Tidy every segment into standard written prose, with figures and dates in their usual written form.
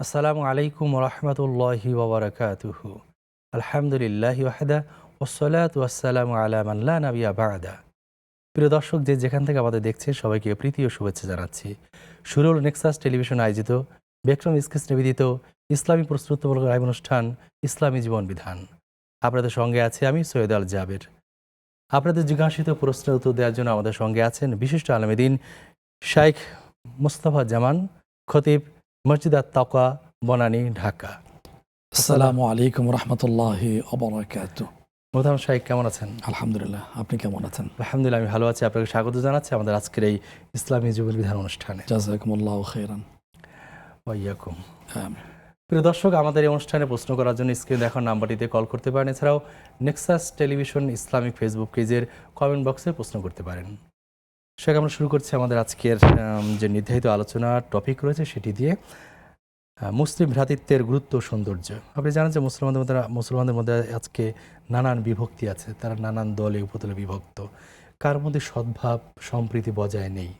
আসসালামু আলাইকুম রহমতুল্লাহি ওবরাকাতুহু। আলহামদুলিল্লাহি ওয়াহদা ওয়াসসালাতু ওয়াসসালামু আলা মান লা নাবিয়্যা বা'দা। প্রিয় দর্শক, যে যেখান থেকে আমাদের দেখছে সবাইকে প্রীতি ও শুভেচ্ছা জানাচ্ছি। শুরু হলো নেক্সাস টেলিভিশন আয়োজিত বিক্রম স্কেচ নিবেদিত ইসলামী প্রস্তুতমূলক লাইভ অনুষ্ঠান ইসলামী জীবন বিধান। আপনাদের সঙ্গে আছি আমি সৈয়দ আল জাবের। আপনাদের জিজ্ঞাসিত প্রশ্নের উত্তর দেওয়ার জন্য আমাদের সঙ্গে আছেন বিশিষ্ট আলেমে দ্বীন শাইখ মুস্তাফা জামান, খতিব, মসজিদ আত তাকওয়া, বনানী, ঢাকা। আসসালামু আলাইকুম রহমতুল্লাহি ওয়া বারাকাতুহু। মোহতারাম শাইখ, কেমন আছেন? আলহামদুলিল্লাহ, আপনি কেমন আছেন? আলহামদুলিল্লাহ, আমি ভালো আছি। আপনাকে স্বাগত জানাচ্ছি আমাদের আজকের এই ইসলামী জীবন বিধান অনুষ্ঠানে। জাযাকুমুল্লাহু খাইরান। ওয়াইয়াকুম। আমিন। প্রিয় দর্শক, আমাদের এই অনুষ্ঠানে প্রশ্ন করার জন্য স্ক্রিনে দেখার নাম্বারটিতে কল করতে পারেন। এছাড়াও নেক্সাস টেলিভিশন ইসলামিক ফেসবুক পেজের কমেন্ট বক্সে প্রশ্ন করতে পারেন। শেখ, আমরা শুরু করছি আমাদের আজকের যে নির্ধারিত আলোচনা টপিক রয়েছে সেটি দিয়ে, মুসলিম ভ্রাতৃত্বের গুরুত্ব ও সৌন্দর্য। আপনি জানেন যে মুসলমানদের মধ্যে আজকে নানান বিভক্তি আছে, তারা নানান দলে উপদলে বিভক্ত, কার মধ্যে সদ্ভাব সম্প্রীতি বজায় নেই।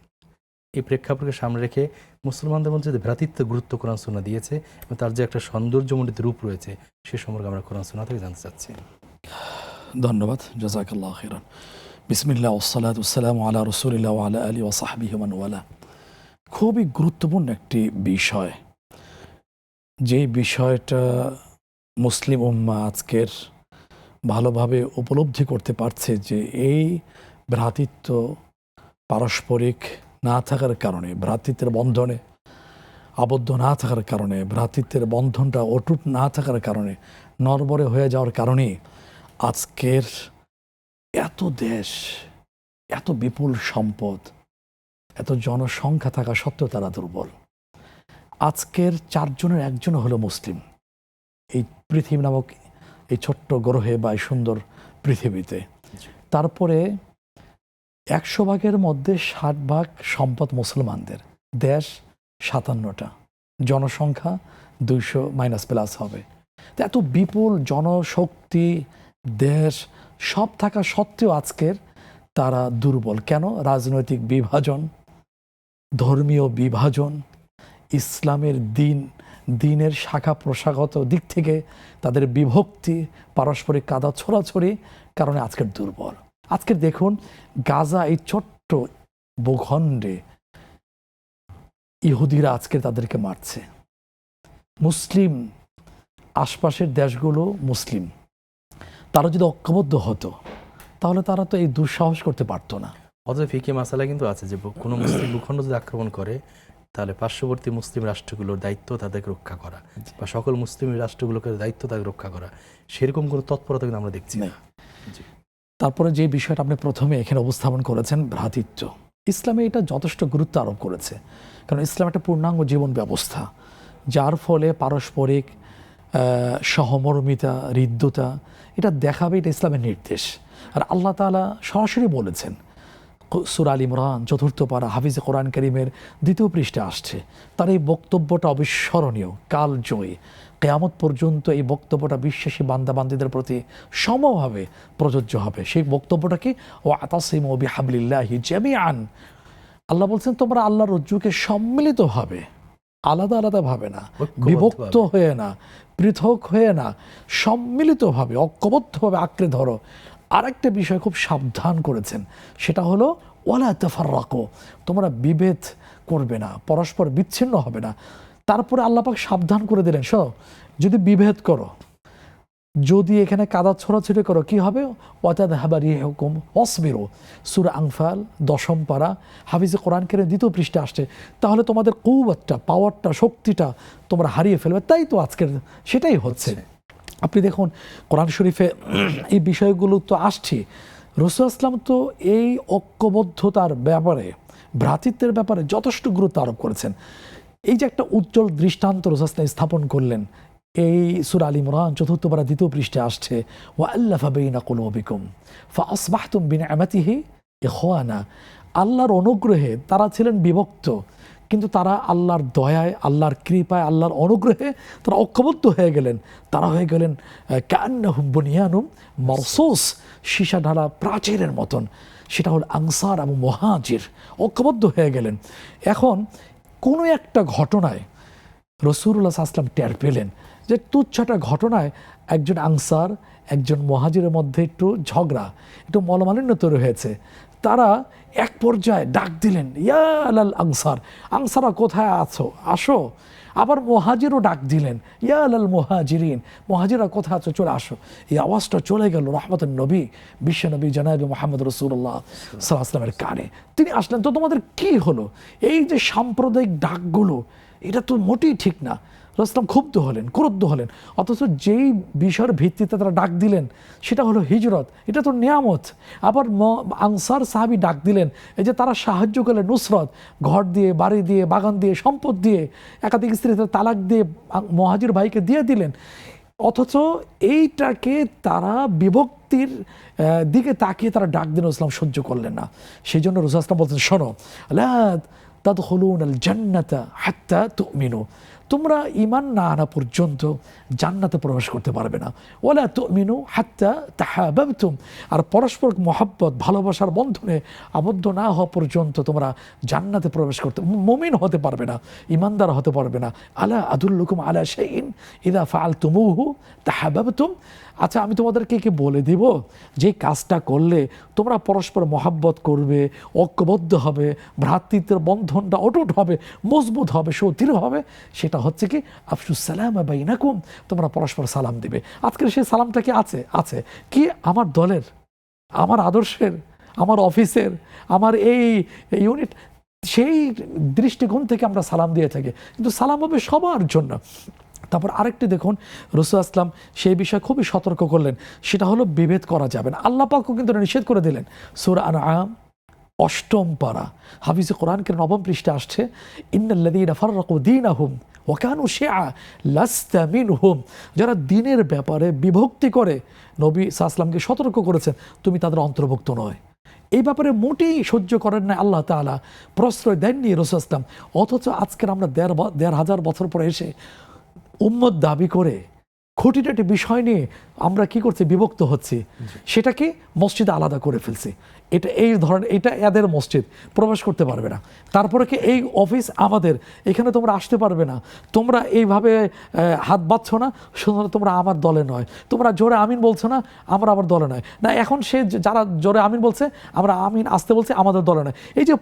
এই প্রেক্ষাপটকে সামনে রেখে মুসলমানদের মধ্যে যে ভ্রাতৃত্বের গুরুত্ব কোরআন সুন্নাহ দিয়েছে এবং তার যে একটা সৌন্দর্যমণ্ডিত রূপ রয়েছে সে সম্পর্কে আমরা কোরআন সুন্নাহ থেকে জানতে চাচ্ছি। ধন্যবাদ, জাযাকাল্লাহু খাইরান। বিসমিল্লাহ ওয়াসসালাতু ওয়াসসালামু আলা রাসূলিল্লাহ ওয়া আলা আলিহি ওয়া সাহবিহি ওয়া মান ওয়ালা। খুবই গুরুত্বপূর্ণ একটি বিষয়, যে বিষয়টা মুসলিম উম্মাহ আজকের ভালোভাবে উপলব্ধি করতে পারছে যে এই ভ্রাতৃত্ব পারস্পরিক না থাকার কারণে, ভ্রাতৃত্বের বন্ধনে আবদ্ধ না থাকার কারণে, ভ্রাতৃত্বের বন্ধনটা অটুট না থাকার কারণে, নড়বড়ে হয়ে যাওয়ার কারণে আজকের এত দেশ, এত বিপুল সম্পদ, এত জনসংখ্যা থাকা সত্ত্বেও তারা দুর্বল। আজকের 4 জনের একজন হলো মুসলিম এই পৃথিবী নামক এই ছোট্ট গ্রহে বা এই সুন্দর পৃথিবীতে। তারপরে 100 ভাগের মধ্যে 60 ভাগ সম্পদ মুসলমানদের, দেশ 57টা, জনসংখ্যা 200 মাইনাস প্লাস হবে। তো এত বিপুল জনশক্তি, দেশ সব থাকা সত্ত্বেও আজকের তারা দুর্বল কেন? রাজনৈতিক বিভাজন, ধর্মীয় বিভাজন, ইসলামের দিনের শাখা প্রশাখাগত দিক থেকে তাদের বিভক্তি, পারস্পরিক কাদা ছোড়াছড়ি কারণে আজকের দুর্বল। আজকের দেখুন, গাজা এই ছোট্ট ভূখণ্ডে ইহুদিরা আজকে তাদেরকে মারছে। মুসলিম আশপাশের দেশগুলো মুসলিম, তারা যদি ঐক্যবদ্ধ হতো তাহলে তারা তো এই দুঃসাহস করতে পারতো না। অথবা ফিকে মাসালা কিন্তু আছে যে কোনো মুসলিম ভূখণ্ড যদি আক্রমণ করে তাহলে পার্শ্ববর্তী মুসলিম রাষ্ট্রগুলোর দায়িত্ব তাদেরকে রক্ষা করা, বা সকল মুসলিম রাষ্ট্রগুলোকে দায়িত্ব তাদের রক্ষা করা, সেরকম কোনো তৎপরতা কিন্তু আমরা দেখছি না। তারপরে যে বিষয়টা আপনি প্রথমে এখানে উপস্থাপন করেছেন, ভ্রাতৃত্ব, ইসলামে এটা যথেষ্ট গুরুত্ব আরোপ করেছে। কারণ ইসলাম একটা পূর্ণাঙ্গ জীবন ব্যবস্থা, যার ফলে পারস্পরিক সহমর্মিতা, হৃদ্যতা এটা দেখাবে, এটা ইসলামের নির্দেশ। আর আল্লাহ তাআলা সরাসরি বলেছেন, সূরা আল ইমরান 4th পারা হাফিজে কোরআন কারীমের 2য় পৃষ্ঠাে আসছে। তার এই বক্তব্যটা অবিস্মরণীয়, কালজয়ী, কিয়ামত পর্যন্ত এই বক্তব্যটা বিশ্বাসী বান্দাবান্দীদের প্রতি সমভাবে প্রযোজ্য হবে। সেই বক্তব্যটা কি? ওয়াতাসিমু বিহাবলিল্লাহি জামিআন। আল্লাহ বলছেন, তোমরা আল্লাহর রজ্জুকে সম্মিলিতভাবে, আলাদা আলাদাভাবে না, বিভক্ত হয়ে না, পৃথক হয়ে না, সম্মিলিতভাবে ঐক্যবদ্ধভাবে আঁকড়ে ধরো। আরেকটা বিষয় খুব সাবধান করেছেন, সেটা হলো ওয়ালা তাফাররাকু, তোমরা বিভেদ করবে না, পরস্পর বিচ্ছিন্ন হবে না। তারপরে আল্লাহ পাক সাবধান করে দিলেন, শোনো, যদি বিভেদ করো, যদি এখানে কাদা ছড়াছড়ি করো, কি হবে? ওয়াতাযহাবা রিহুকুম ওয়াসবিরু, সূরা আনফাল 10ম পারা হাফিজে কোরআন কারীম 2য় পৃষ্ঠাে আসছে। তাহলে তোমাদের কুওয়াতটা, পাওয়ারটা, শক্তিটা তোমরা হারিয়ে ফেলবে। তাই তো আজকের সেটাই হচ্ছে। আপনি দেখুন কোরআন শরীফে এই বিষয়গুলো তো আসছে। রাসূল ইসলাম তো এই ঐক্যবদ্ধতার ব্যাপারে, ভ্রাতৃত্বের ব্যাপারে যথেষ্ট গুরুত্ব আরোপ করেছেন। এই যে একটা উজ্জ্বল দৃষ্টান্ত রাসূল ইসলাম স্থাপন করলেন, এই সূরা আল ইমরান 4th পারা 2য় পৃষ্ঠাে আসছে, ওয়া আল্লাফা বাইনা কুলুবিকুম ফাআসবাহতুম বিনিআমাতিহি ইখওয়ানা। আল্লাহর অনুগ্রহে তারা ছিলেন বিভক্ত, কিন্তু তারা আল্লাহর দয়ায়, আল্লাহর কৃপায়, আল্লাহর অনুগ্রহে তারা ঐক্যবদ্ধ হয়ে গেলেন। তারা হয়ে গেলেন কান্নাহুম বুনিয়ানুম মারসুস, সীসা ঢালা প্রাচীরের মতন। সেটা হল আনসার এবং মুহাজির, ঐক্যবদ্ধ হয়ে গেলেন। এখন কোনো একটা ঘটনায় রাসূলুল্লাহ সাল্লাল্লাহু আলাইহি ওয়াসাল্লাম টের পেলেন যে তুচ্ছটা ঘটনায় একজন আনসার একজন মুহাজিরের মধ্যে একটু ঝগড়া, একটু মনোমালিন্য তৈরি হয়েছে। তারা এক পর্যায়ে ডাক দিলেন, ইয়া আলাল আনসার, আনসারা কোথায় আছো, আসো। আবার মুহাজিরও ডাক দিলেন, ইয়া আলাল মুহাজিরিন, মুহাজিরা কোথায় আছো, চলে আসো। এই আওয়াজটা চলে গেল রহমতুন নবী, বিশ্বনবী জনাবে মুহাম্মদ রাসূলুল্লাহ সাল্লাল্লাহু আলাইহি ওয়াসাল্লামের কানে। তিনি আসলেন, তো তোমাদের কি হলো? এই যে সাম্প্রদায়িক ডাকগুলো, এটা তো মোটেই ঠিক না। রাসূল ক্ষুব্ধ হলেন, ক্রুদ্ধ হলেন। অথচ যেই বিষয়ের ভিত্তিতে তারা ডাক দিলেন সেটা হলো হিজরত, এটা তো নিয়ামত। আবার আনসার সাহাবী ডাক দিলেন, এই যে তারা সাহায্য করলেন, নুসরত, ঘর দিয়ে, বাড়ি দিয়ে, বাগান দিয়ে, সম্পদ দিয়ে, একাধিক স্ত্রীতে তালাক দিয়ে মুহাজির ভাইকে দিয়ে দিলেন। অথচ এইটাকে তারা বিভক্তির দিকে তাকিয়ে তারা ডাক দিন ইসলাম সহ্য করলেন না। সেই জন্য রাসূল সাল্লাল্লাহু আলাইহি ওয়াসাল্লাম বলছেন, শোনো, লা তাদখুলুনাল জান্নাতা হাত্তা তুমিনু, তোমরা ঈমান না আনা পর্যন্ত জান্নাতে প্রবেশ করতে পারবে না। ওয়ালা তুমিনু হাত্তা তাহাবাবতুম, আর পরস্পর মহব্বত, ভালোবাসার বন্ধনে আবদ্ধ না হওয়া পর্যন্ত তোমরা জান্নাতে প্রবেশ করতে, মুমিন হতে পারবে না, ঈমানদার হতে পারবে না। আলা আদুল্লুকুম আলা শাইইন ইযা ফাআলতুমুহু তাহাবাবতুম, আচ্ছা আমি তোমাদেরকে কি বলে দিব যে কাজটা করলে তোমরা পরস্পর মহাব্বত করবে, ঐক্যবদ্ধ হবে, ভ্রাতৃত্বের বন্ধনটা অটুট হবে, মজবুত হবে, সুদৃঢ় হবে? সেটা হচ্ছে কি আফশুস সালাম বাইনাকুম, তোমরা পরস্পর সালাম দিবে। আজকের সেই সালামটা কি আছে? আছে কি আমার দলের, আমার আদর্শের, আমার অফিসের, আমার এই ইউনিট, সেই দৃষ্টিকোণ থেকে আমরা সালাম দিয়ে থাকি, কিন্তু সালাম হবে সবার জন্য। তারপর আরেকটি দেখুন, রাসূল আসলাম সেই বিষয়ে খুবই সতর্ক করলেন, সেটা হলো বিভেদ করা যাবে না। আল্লাহ পাকও কিন্তু নিষেধ করে দিলেন। সূরা আনআম ৮ম পারা, হাফিজে কোরআনকে ৯ম পৃষ্ঠা আসছে, ইন্নাল্লাযীনা ফাররাকু দীনাহুম ওয়া কানু শিয়া লাস্তা মিনহুম, যারা দ্বীনের ব্যাপারে বিভক্তি করে, নবী সাল্লাল্লাহু আলাইহি ওয়াসাল্লামকে সতর্ক করেছেন, তুমি তাদের অন্তর্ভুক্ত নয়। এই ব্যাপারে মোটেই সহ্য করেন না আল্লাহ তাআলা, প্রশ্রয় দেননি রাসূল আসলাম। অথচ আজকের আমরা ১,৫০০ বছর পরে এসে উম্মত দাবি করে খুঁটিনাটি বিষয় নিয়ে আমরা কি করছি, বিভক্ত হচ্ছি। সেটাকে মসজিদে আলাদা করে ফেলছি। এটা এই ধরনের, এটা এদের মসজিদ, প্রবেশ করতে পারবে না। তারপরে কি এই অফিস আমাদের, এখানে তোমরা আসতে পারবে না, তোমরা এইভাবে হাত বাঁধছ না, শুধু তোমরা আমার দলে নয়, তোমরা জোরে আমিন বলছো না, আমরা আবার দলে নয়। না এখন সে যারা জোরে আমিন বলছে, আমরা আমিন আসতে বলছি, আমাদের দলে নয়। এই যে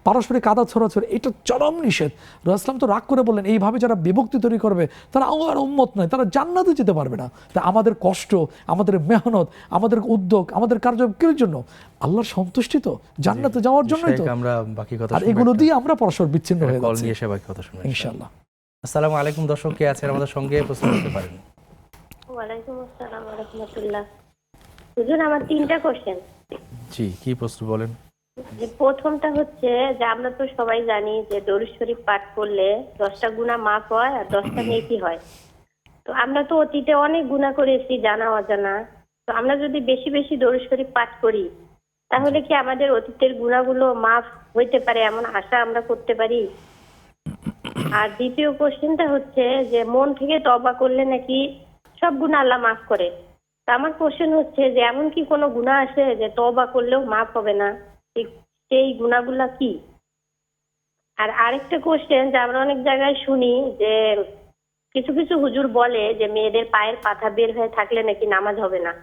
পারস্পরিক আদা ছড়াছড়ি, এটা চরম নিষেধ। রাসূল সাল্লাল্লাহু আলাইহি ওয়াসাল্লাম তো রাগ করে বললেন, এইভাবে যারা বিভক্তি তৈরি করবে তারা আমার উম্মত নয়, তারা জান্নাতে যেতে পারবে না। তা আমাদের কষ্ট, আমাদের মেহনত, আমাদের উদ্যোগ, আমাদের কার্যক্রমের জন্য আল্লাহর সন্তুষ্টি তো, জান্নাতে যাওয়ার জন্যই তো। আমরা বাকি কথা, আর এগুলো দিয়ে আমরা পরস্পর বিচ্ছিন্ন হয়ে কল যাচ্ছি। নিয়ে এসে বাকি কথা শুনবো ইনশাআল্লাহ। আসসালামু আলাইকুম, দর্শক কে আছেন আমাদের সঙ্গে প্রশ্ন করতে পারেন। ওয়ালাইকুম আসসালাম ওয়া রাহমাতুল্লাহ। হুজুর, আমার ৩টা কোশ্চেন। জি, কি প্রশ্ন বলেন। যে প্রথমটা হচ্ছে যে আমরা তো সবাই জানি যে দরুদ শরীফ পাঠ করলে 10টা গুনাহ মাফ হয় আর 10টা নেকি হয়। তো আমরা তো অতীতে অনেক গুনাহ করেছি জানা অজানা। তো আমরা যদি বেশি বেশি দরুদ শরীফ পাঠ করি তাহলে কি আমাদের অতীতের গুনাহগুলো মাফ হইতে পারে, এমন আশা আমরা করতে পারি? আর দ্বিতীয় কোশ্চেনটা হচ্ছে যে মন থেকে তওবা করলে নাকি সব গুনাহ আল্লাহ মাফ করে। তো আমার কোশ্চেন হচ্ছে যে এমন কি কোনো গুনাহ আছে যে তওবা করলেও মাফ হবে না, সেই গুনাহগুলা কি? আর আরেকটা কোশ্চেন, যে আমরা অনেক জায়গায় শুনি যে কিছু কিছু হুজুর বলে যে মেয়েদের পায়ের পাতা বের হয়ে থাকলে নাকি নামাজ হবে না।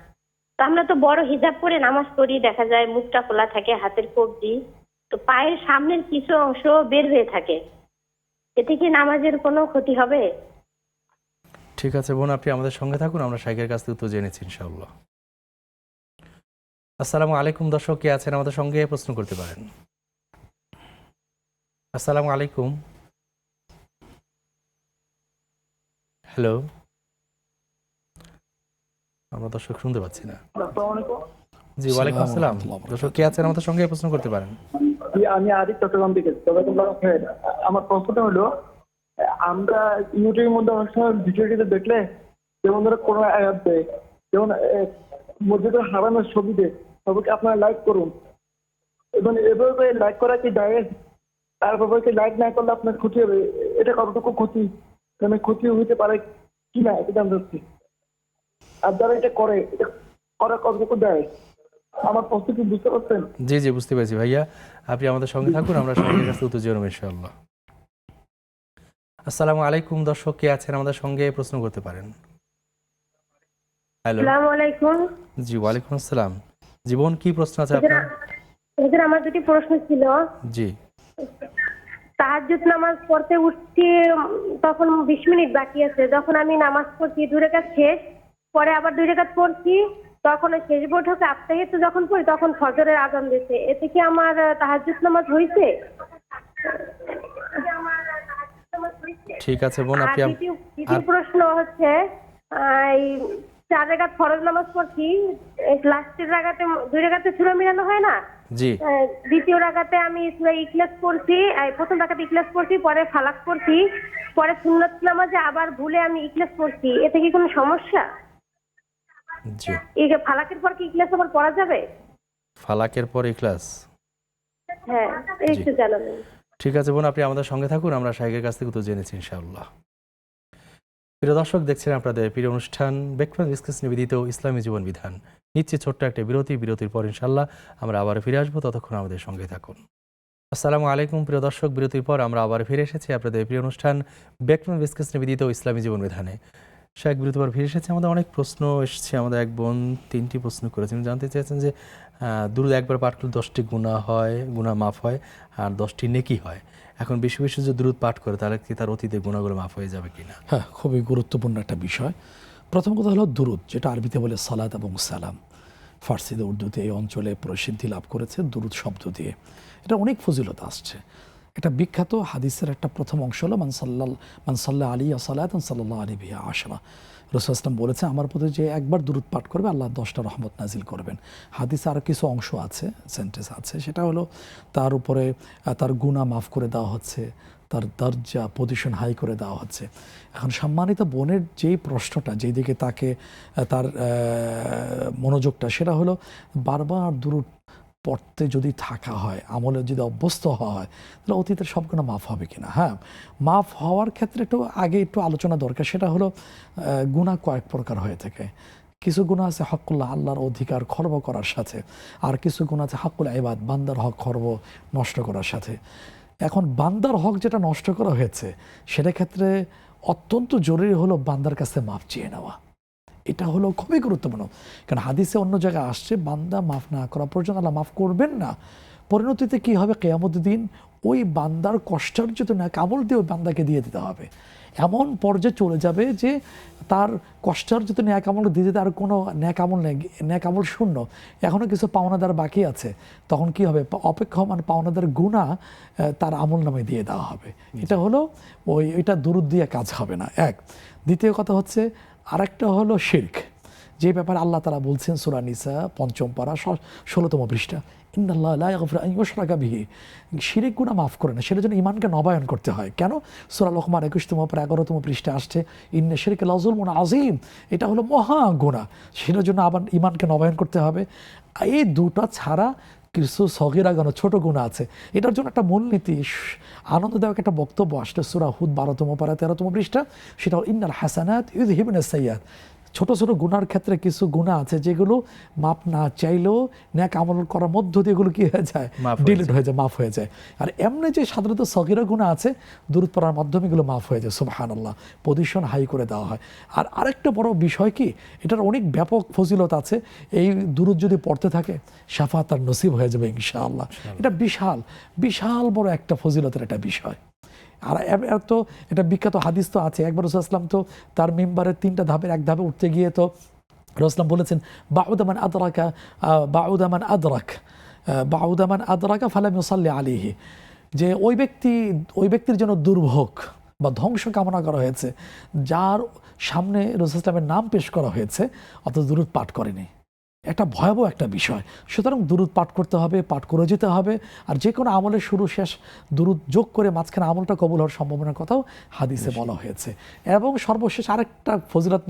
তো আমরা তো বড় হিজাব পরে নামাজ পড়ি, দেখা যায় মুখটা খোলা থাকে, হাতের কবজি, তো পায়ের সামনের কিছু অংশ বের হয়ে থাকে, এতে কি নামাজের কোনো ক্ষতি হবে? ঠিক আছে বোন, আপনি আমাদের সঙ্গে থাকুন, আমরা শাইখের কাছ থেকে উত্তর জেনেছি ইনশাআল্লাহ। আসসালামু আলাইকুম, দর্শক কে আছেন আমাদের সঙ্গে প্রশ্ন করতে পারেন। আসসালামু আলাইকুম। হ্যালো, আমরা দর্শক শুনতে পাচ্ছি না। জি, ওয়ালাইকুম আসসালাম, দর্শক কে আছেন আমাদের সঙ্গে প্রশ্ন করতে পারেন। আমি আদিত চট্টগ্রাম থেকে। তবে আমার প্রশ্নটা হলো, আমরা ইউটিউবের মধ্যে অনেক সময় ভিডিওটিতে দেখলে যেমন ধরো কোনো অ্যাপ দেয়, যেমন মসজিদের হারানোর ছবি দেয়, সবাইকে আপনারা লাইক করুন, এবং এভাবে লাইক করা কি জায়েজ? তারপরে কি লাইক না করলে আপনার ক্ষতি হবে? এটা কতটুকু ক্ষতি, মানে ক্ষতি হইতে পারে কি না, এটা জানতে চাচ্ছি। আর যারা এটা করে, এটা করা কতটুকু জায়েজ? আমার প্রশ্ন কি বুঝতে পারছেন? জি জি, বুঝতে পেরেছি ভাইয়া, আপনি আমাদের সঙ্গে থাকুন, আমরা শাইখের কাছ থেকে উত্তর জেনে নেব ইনশাআল্লাহ। আসসালামু আলাইকুম দর্শক, কে আছেন আমাদের সঙ্গে প্রশ্ন করতে পারেন। হ্যালো। আসসালামু আলাইকুম। জি, ওয়ালাইকুম আসসালাম। জীবন, কি প্রশ্ন আছে আপনার? হুজুর, আমার দুটি প্রশ্ন ছিল। জি তাহাজ্জুদ নামাজ পড়তে উঠছি, তখন 20 মিনিট বাকি আছে। যখন আমি নামাজ পড়ছি 2 রাকাত শেষ, পরে আবার 2 রাকাত পড়ছি, তখন ওই শেষ বৈঠকে আত্তাহিয়াতু যখন পড়ি তখন ফজরের আযান দিয়েছে। এতে কি আমার তাহাজ্জুদ নামাজ হয়েছে? ঠিক আছে বোন, আর আপনি দ্বিতীয় প্রশ্ন হচ্ছে, এই 4 রাকাত ফরজ নামাজ পড়ছি, লাস্টের রাকাতে 2 রাকাতে সূরা মিলানো হয় না? জি দ্বিতীয় রাকাতে আমি সূরা ইখলাস পড়ছি, প্রথম রাকাতে ইখলাস পড়ছি, পরে ফালাক পড়ছি, পরে সুন্নত নামাজে আবার ভুলে আমি ইখলাস পড়ছি। এতে কি কোনো সমস্যা? জি এই যে ফালাকের পর কি ইখলাস আবার পড়া যাবে? ফালাকের পর ইখলাস। হ্যাঁ, এই একটু জানাবেন। ঠিক আছে বোন, আপনি আমাদের সঙ্গে থাকুন, আমরা শাইখের কাছ থেকে তো জেনেছি ইনশাআল্লাহ। প্রিয় দর্শক, দেখছেন আপনাদের প্রিয় অনুষ্ঠান ব্রেকফাস্ট ডিসকাস নিবেদিত ইসলামী জীবন বিধান। নিচ্ছে ছোট্ট একটা বিরতির পর ইনশাআল্লাহ আমরা আবার ফিরে আসবো, ততক্ষণ আমাদের সঙ্গে থাকুন। আসসালামু আলাইকুম প্রিয় দর্শক, বিরতির পর আমরা আবার ফিরে এসেছি আপনাদের প্রিয় অনুষ্ঠান ব্রেকফাস্ট ডিসকাস নিবেদিত ইসলামী জীবন বিধানে। শাইখ বিরতির পর ফিরে এসেছে। আমাদের অনেক প্রশ্ন এসেছে। আমাদের এক বোন 3টি প্রশ্ন করেছেন, জানতে চেয়েছেন যে দুরূদ একবার পাঠ করলে 10টি গুনাহ মাফ হয় আর 10টি নেকি হয়। এখন বেশি বেশি যে দুরূদ পাঠ করে তাহলে কি তার অতীতের গুনাহগুলো মাফ হয়ে যাবে কিনা? হ্যাঁ, খুবই গুরুত্বপূর্ণ একটা বিষয়। প্রথম কথা হলো দুরুদ, যেটা আরবিতে বলে সালাত এবং সালাম। ফার্সিতে, উর্দুতে এই অঞ্চলে প্রসিদ্ধি লাভ করেছে দুরুদ শব্দ দিয়ে। এটা অনেক ফজিলত আসছে। এটা বিখ্যাত হাদিসের একটা প্রথম অংশ হলো মান সাল্লা আলিয়া সালাতান সাল্লাল্লাহু আলাইহি বিহা আশরা। রাসূল সাল্লাল্লাহু বলেছে, আমার প্রতি যে একবার দুরুদ পাঠ করবে আল্লাহ 10টা রহমত নাজিল করবেন। হাদিসে আরও কিছু অংশ আছে, সেন্টেন্স আছে, সেটা হলো তার উপরে তার গুনাহ মাফ করে দেওয়া হচ্ছে, তার দরজা পজিশন হাই করে দেওয়া হচ্ছে। এখন সম্মানিত বোনের যেই প্রশ্নটা, যেই দিকে তাকে তার মনোযোগটা, সেটা হলো বারবার দুরূদ পড়তে যদি থাকা হয়, আমলে যদি অভ্যস্ত হওয়া হয়, তাহলে অতীতের সব গুনাহ মাফ হবে কিনা। হ্যাঁ, মাফ হওয়ার ক্ষেত্রে একটু আলোচনা দরকার। সেটা হলো গুনাহ কয়েক প্রকার হয়ে থাকে। কিছু গুনাহ আছে হকুল্লাহ, আল্লাহর অধিকার খর্ব করার সাথে, আর কিছু গুনাহ আছে হকুল ইবাদ, বান্দার হক খর্ব নষ্ট করার সাথে। এখন বান্দার হক যেটা নষ্ট করা হয়েছে, সেটা ক্ষেত্রে অত্যন্ত জরুরি হলো বান্দার কাছে মাফ চেয়ে নেওয়া। এটা হলো খুবই গুরুত্বপূর্ণ। কারণ হাদিসে অন্য জায়গায় আসছে, বান্দা মাফ না করা পর্যন্ত আল্লাহ মাফ করবেন না। পরিণতিতে কি হবে, কিয়ামতের দিন ওই বান্দার কষ্টার্জিত ন্যাক আমল দিয়ে ওই বান্দাকে দিয়ে দিতে হবে। এমন পর্যায়ে চলে যাবে যে তার কষ্টার্জিত ন্যাক আমল দিয়ে দিতে আর কোনো ন্যাক আমল নেই, ন্যাক আমল শূন্য। এখনও কিছু পাওনাদার বাকি আছে, তখন কি হবে, অপেক্ষমান পাওনাদার গুনাহ তার আমল নামে দিয়ে দেওয়া হবে। এটা হলো এটা দুরূদ দিয়ে কাজ হবে না, এক। দ্বিতীয় কথা হচ্ছে, আরেকটা হলো শিরক, যে ব্যাপারে আল্লাহ তাআলা বলছেন সূরা নিসা 5ম পারা 16তম পৃষ্ঠা, ইন্নাল্লাহ লা ইয়াগফিরু আন ইউশরাকা বিহি। শিরক গুনাহ মাফ করে না, সেটার জন্য ঈমানকে নবায়ন করতে হয়। কেন? সূরা লোকমান 21তম পারা 11তম পৃষ্ঠা আসছে, ইন্না শিরকা লাযুলমুন আযীম। এটা হলো মহা গুনাহ, সেটার জন্য আবার ঈমানকে নবায়ন করতে হবে। এই দুটো ছাড়া কিছু সগীরা গুনাহ, ছোট গুনাহ আছে। এটার জন্য একটা মূলনীতি, আনন্দদায়ক একটা বক্তব্য আসলে সূরা হুদ 12তম পারা 13তম পৃষ্ঠা, সেটা হলো ইন্নাল হাসানাত ইউযহিবুনাস সাইয়্যাত। ছোট ছোট গুনার ক্ষেত্রে কিছু গুনাহ আছে যেগুলো মাপ না চাইলেও নেক আমল করার মধ্য দিয়ে এগুলো কি হয়ে যায়, ডিলিট হয়ে যায়, মাফ হয়ে যায়। আর এমনি যে সাধারণত সগীরা গুনাহ আছে, দুরূদ পড়ার মাধ্যমে এগুলো মাফ হয়ে যায়, সুবহানাল্লাহ, পজিশন হাই করে দেওয়া হয়। আর আরেকটা বড় বিষয় কি, এটার অনেক ব্যাপক ফজিলত আছে। এই দুরূদ যদি পড়তে থাকে, শাফাত আর নসিব হয়ে যাবে ইনশাআল্লাহ। এটা বিশাল বিশাল বড় একটা ফজিলতের একটা বিষয়। আর তো এটা বিখ্যাত হাদিস তো আছে, একবার রাসূল সাল্লাল্লাহু আলাইহি ওয়াসাল্লাম তো তার মিম্বারের 3টা ধাপের এক ধাপে উঠতে গিয়ে তো রাসূল বলেছেন, বাউদা মান আদরাকা ফালাম ইউসাল্লি আলাইহি, যে ওই ব্যক্তির জন্য দুর্ভোগ বা ধ্বংস কামনা করা হয়েছে যার সামনে রাসূল সাল্লাল্লাহু আলাইহি ওয়াসাল্লামের নাম পেশ করা হয়েছে অথচ দুরূদ পাঠ করেনি। একটা ভয়াবহ একটা বিষয়। সুতরাং দুরূদ পাঠ করতে হবে, পাঠ করে যেতে হবে। আর যে কোনো আমলের শুরু শেষ দুরূদ যোগ করে মাঝখানে আমলটা কবুল হওয়ার সম্ভাবনার কথাও হাদিসে বলা হয়েছে। এবং সর্বশেষ আরেকটা ফজিলত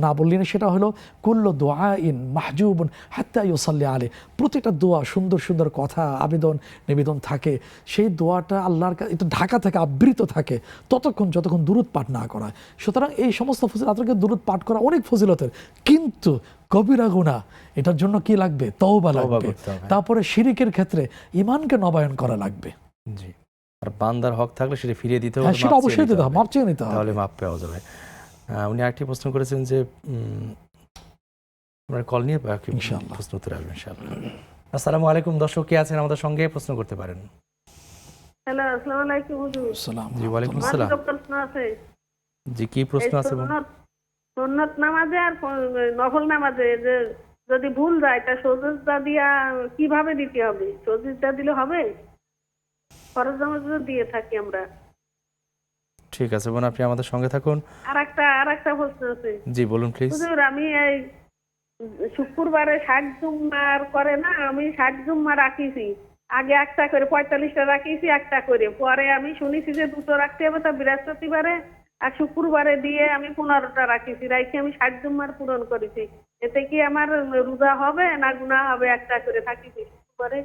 না বললি না, সেটা হলো কুল্লু দুআইন মাহজুবুন হাত্তা ইউসাল্লি আলাইহি। প্রতিটা দোয়া, সুন্দর সুন্দর কথা, আবেদন নিবেদন থাকে, সেই দোয়াটা আল্লাহর কাছে এটা ঢাকা থেকে আবৃত থাকে যতক্ষণ দুরূদ পাঠ না করা হয়। সুতরাং এই সমস্ত ফজিলতকে দুরূদ পাঠ করা অনেক ফজিলতের, কিন্তু কবিরা গুনাহ, এটার জন্য কি লাগবে, তওবা লাগবে। তারপরে শিরকের ক্ষেত্রে ঈমানকে নবায়ন করা লাগবে। জি। আর বান্দার হক থাকলে সেটা ফিরিয়ে দিতে হবে, হ্যাঁ, সেটা মাপ চেয়ে অবশ্যই নিতে দিতে হবে, হবে। মাপ চেয়ে নিতে হবে। তাহলে মাপ পাওয়া যাবে। উনি আরেকটি প্রশ্ন করেছেন যে আমরা কল নিয়ে বাকি ইনশাআল্লাহ। প্রশ্ন উত্তর আসবে ইনশাআল্লাহ। আসসালামু আলাইকুম, দর্শক কে আছেন আমাদের সঙ্গে প্রশ্ন করতে পারেন। হ্যালো, আসসালামু আলাইকুম হুজুর। সালাম। জি ওয়ালাইকুম আমার আসসালাম। দুটো প্রশ্ন আছে। জি কি প্রশ্ন আছে বলুন? সুন্নত নামাজে আর নফল নামাজে যে যদি ভুল যায় তা সজদা দিয়া কিভাবে দিতে হবে? সজদা দিলে হবে? ফরজ নামাজ তো দিয়ে থাকি আমরা। ঠিক আছে বোন, আপনি আমাদের সঙ্গে থাকুন। আর একটা প্রশ্ন আছে। জি বলুন প্লিজ। হুজুর, আমি এই শুক্রবারে 60 জুম্মার করে না, আমি 60 জুম্মা রাখিছি। আগে একটা করে 45টা রাখিছি, একটা করে। পরে আমি শুনেছি যে দুটো রাখতে হবে, তা বৃহস্পতিবারে আর শুক্রবারে দিয়ে আমি 15টা রাখিছি। রাখি আমি 60 জুম্মার পূরণ করেছি। এতে কি আমার রোজা হবে না গুনাহ হবে? একটা করে থাকিছি শুক্রবারে।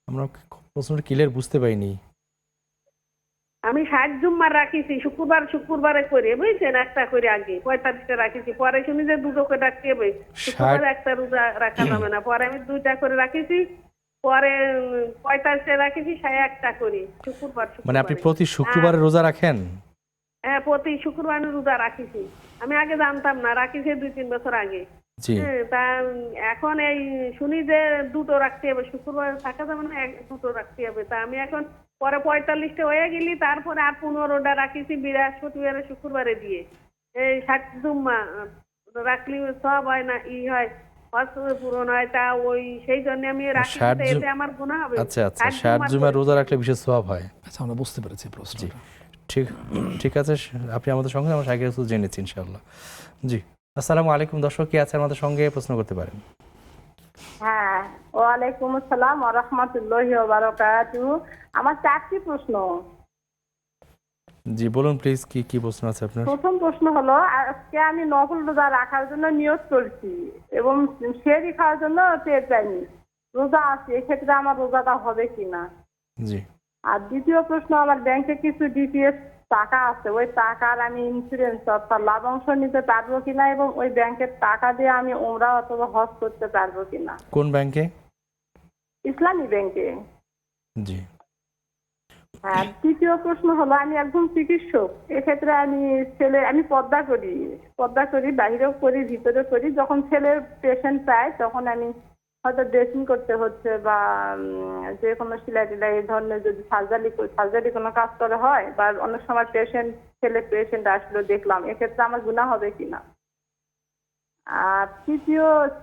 আমরা প্রশ্নটা ক্লিয়ার বুঝতে পাইনি। আমি 60 জুম্মার রাখিছি, শুক্রবারে করে, বুঝছেন? একটা করে আগে 45টা রাখিছি। পরে শুনি যে দুটো করে রাখতে হবে, শুক্রবারে একটা রোজা রাখা যাবে না। পরে আমি 2টা করে রাখিছি। পরে 45টা রাখিছি, 1টা করে শুক্রবার। মানে আপনি প্রতি শুক্রবারে রোজা রাখেন? হ্যাঁ, প্রতি শুক্রবার আমি রোজা রাখিছি। আমি আগে জানতাম না, রাখিছি 2-3 বছর আগে। জি তা এখন এই শুনি যে দুটো রাখতে হবে, শুক্রবার থাকা যাবে না, দুটো রাখতে হবে। তা আমি এখন পরে 45টা হয়ে গেলি, তারপরে আর 15টা রাখিছি বৃহস্পতিবারে শুক্রবারে দিয়ে। এই 60 জুম্মা রাখলি সব হয় না, হয় পূরণ হয়। তা ওই সেই জন্য আমি রাখি, 60 এতে আমার গুনাহ হবে। আচ্ছা আচ্ছা, 60 জুমার রোজা রাখলে বিশেষ সওয়াব হয়। আচ্ছা, আমরা বুঝতে পেরেছি প্রশ্ন। ঠিক ঠিক আছে, আপনি আমাদের সঙ্গে আমরা শাকির রাসূল জেনেছি ইনশাআল্লাহ। জি আসসালামু আলাইকুম, দর্শক কে আছেন আমাদের সঙ্গে প্রশ্ন করতে পারেন। হ্যাঁ, ওয়ালাইকুম আসসালাম ওয়া রাহমাতুল্লাহি ওয়া বারাকাতুহু। আমার 4টি প্রশ্ন। জি বলুন প্লিজ, কি কি প্রশ্ন আছে আপনার? প্রথম প্রশ্ন হলো, আজকে আমি নফল রোজা রাখার জন্য নিয়ত করছি এবং সেহরি খাওয়ার জন্য টের পাইনি, রোজা আছে, এক্ষেত্রে আমার রোজাটা হবে কিনা? জি আর দ্বিতীয় প্রশ্ন, আমার ব্যাংকে কিছু ডিপিএস টাকা আছে, ওই টাকার আমি ইন্স্যুরেন্স অর্থাৎ লাভাংশ নিতে পারবো কিনা এবং ওই ব্যাংকের টাকা দিয়ে আমি উমরা অথবা হজ করতে পারবো কিনা? কোন ব্যাংকে? ইসলামী ব্যাংকে। জি আর তৃতীয় প্রশ্ন হলো, আমি একজন চিকিৎসক, এক্ষেত্রে আমি পর্দা করি, বাইরেও করি, ভিতরেও করি। যখন ছেলের পেশেন্ট পাই তখন আমি হয়তো ড্রেসিং করতে হচ্ছে বা যে কোনো সেলাই টেলাই এই ধরনের যদি সার্জারি কোনো কাজ করা হয়, বা অনেক সময় ছেলে পেশেন্ট আসলো দেখলাম, এক্ষেত্রে আমার গুনাহ হবে কিনা? আর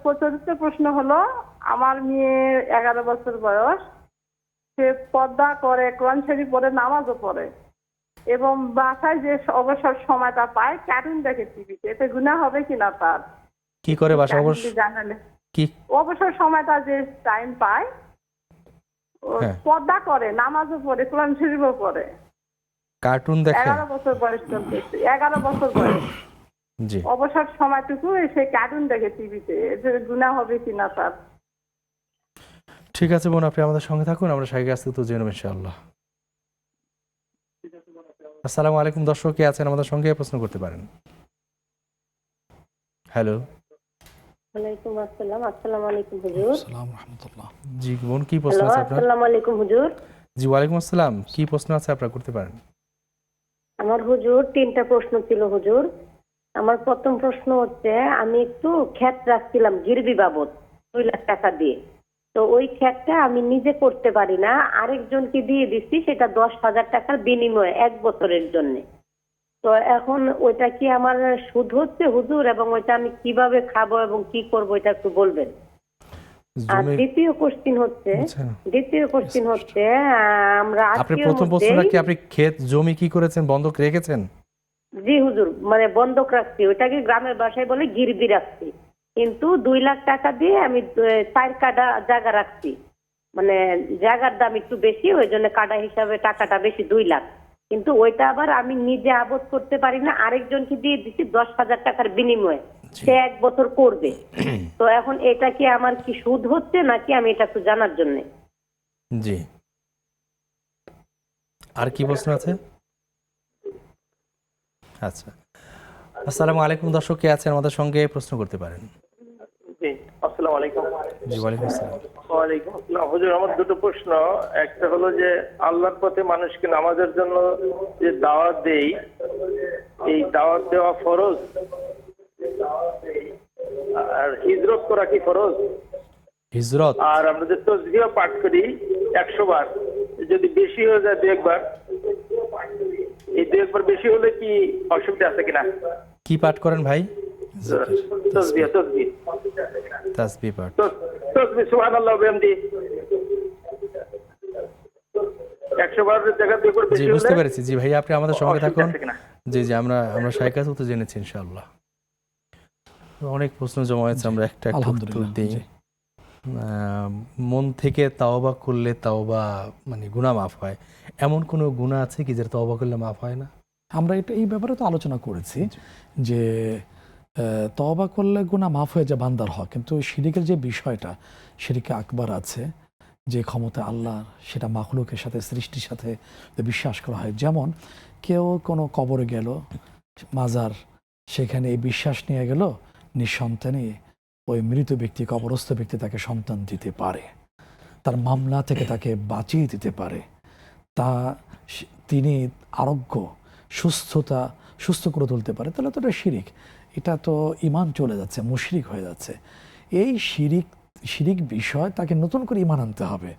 চতুর্থ প্রশ্ন হলো, আমার মেয়ে 11 বছর বয়স, সে পর্দা করে, কোরআন শরীফ পড়ে, নামাজও পড়ে এবং বাসায় যে অবসর সময়টা পায় কার্টুন দেখে টিভিতে, এতে গুনাহ হবে কিনা তার? কি করে বাসা জানালে। কি অবসর সময়টা যে টাইম পায়, হ্যাঁ। পর্দা করে, নামাজও পড়ে, কোরআন শরীফও পড়ে। কার্টুন দেখে? 11 বছর বয়স চলতেছে, 11 বছর বয়স। জি অবসর সময়টুকু সে কার্টুন দেখে টিভিতে, এতে গুনাহ হবে কিনা তার? ঠিক আছে বোন, আপনি আমাদের সঙ্গে থাকুন, আমরা শাকির রাসূল তো জেনে ইনশাআল্লাহ। আসসালামু আলাইকুম, দর্শক কে আছেন আমাদের সঙ্গে প্রশ্ন করতে পারেন। হ্যালো। ওয়ালাইকুম আসসালাম। আসসালামু আলাইকুম হুজুর। আসসালামু রাহমাতুল্লাহ। জি বোন, কি প্রশ্ন হ্যালো, আছে আপনার? আসসালামু আলাইকুম হুজুর। জি ওয়ালাইকুম আসসালাম, কি প্রশ্ন আছে আপনার, করতে পারেন। আমার হুজুর 3টা প্রশ্ন ছিল হুজুর। আমার প্রথম প্রশ্ন হচ্ছে, আমি একটু ক্ষেত রাখছিলাম গিরবি বাবদ 2 লাখ টাকা দিয়ে। তো ওই ক্ষেতটা আমি নিজে করতে পারি না, আরেকজনকে দিয়ে দিচ্ছি, সেটা 10,000 টাকার বিনিময়ে 1 বছরের জন্য। তো এখন ওইটা কি আমার সুদ হচ্ছে হুজুর, এবং ওইটা আমি কিভাবে খাবো এবং কি করবো এটা একটু বলবেন। আর দ্বিতীয় কোশ্চিন হচ্ছে, আমরা আপনি প্রথম প্রশ্নটা কি, আপনি ক্ষেত জমি কি করেছেন, বন্ধক রেখেছেন? জি হুজুর, মানে বন্ধক রাখছি, ওইটাকে গ্রামের ভাষায় বলে গিরবি রাখছি। কিন্তু 2 লাখ টাকা দিয়ে আমি 4 কাঠা জায়গা রাখছি, মানে জায়গার দাম একটু বেশি, ওই জন্য কাঠা হিসাবে টাকাটা বেশি 2 লাখ। কিন্তু ওইটা আবার আমি নিজে আবাদ করতে পারি না, আরেকজনকে দিয়ে দিচ্ছি 10,000 টাকার বিনিময়ে, সে 1 বছর করবে। তো এখন এটা কি আমার কি সুদ হচ্ছে নাকি, আমি এটা একটু জানার জন্য। জি আর কি প্রশ্ন আছে? আচ্ছা, আসসালামু আলাইকুম, দর্শক কে আছেন আমাদের সঙ্গে প্রশ্ন করতে পারেন। জি আসসালামু আলাইকুম। জি ওয়ালাইকুম আসসালাম। ওয়ালাইকুম আসসালাম। হুজুর, আমার দুটো প্রশ্ন। একটা হলো যে আল্লাহর পথে মানুষকে নামাজের জন্য যে দাওয়াত দেই, এই দাওয়াত দেওয়া ফরজ, আর হিজরত করা কি ফরজ? হিজরত, আর আমরা যে তাসবিহ পাঠ করি 100 বার, যদি বেশি হয়ে যায় 2 একবার, এই 2 একবার বেশি হলে কি অসুবিধা আছে কিনা? কি পাঠ করেন ভাই? তাসবিহ তাসবিহ পাঠ। তাসবিহ সুবহানাল্লাহ ওয়া বিহামদি 100 বারের জায়গা 2 একবার জি বেশি বুঝতে হলে পেরেছি। জি ভাই আপনি আমাদের সঙ্গে অসুবিধা থাকুন। আছে কিনা? জি জি আমরা শাইখ কাছে তো জেনেছি ইনশাআল্লাহ। অনেক প্রশ্ন জমা হয়েছে, আমরা একটা একটা উত্তর আলহামদুলিল্লাহ, দিই। জি। মন থেকে তাওবা করলে তাওবা মানে গুনাহ মাফ হয়, এমন কোনো গুনাহ আছে কি যেটা তাওবা করলে মাফ হয় না? আমরা এই ব্যাপারে তো আলোচনা করেছি যে তওবা করলে গুনাহ মাফ হয়ে যায় বান্দার হক, কিন্তু শিরিকের যে বিষয়টা, শিরিকে আকবার আছে, যে ক্ষমতা আল্লাহর, সেটা মাখলুকের সাথে, সৃষ্টির সাথে বিশ্বাস করা হয়। যেমন কেউ কোনো কবরে গেল, মাজার, সেখানে এই বিশ্বাস নিয়ে গেল নিঃসন্তানে ওই মৃত ব্যক্তি, কবরস্থ ব্যক্তি তাকে সন্তান দিতে পারে, তার মামলা থেকে তাকে বাঁচিয়ে দিতে পারে, তিনি আরোগ্য সুস্থ করে তুলতে পারে, তাহলে তো এটা শিরিক, এটা তো ঈমান চলে যাচ্ছে, মুশরিক হয়ে যাচ্ছে। এই শিরিক বিষয় তাকে নতুন করে ঈমান আনতে হবে,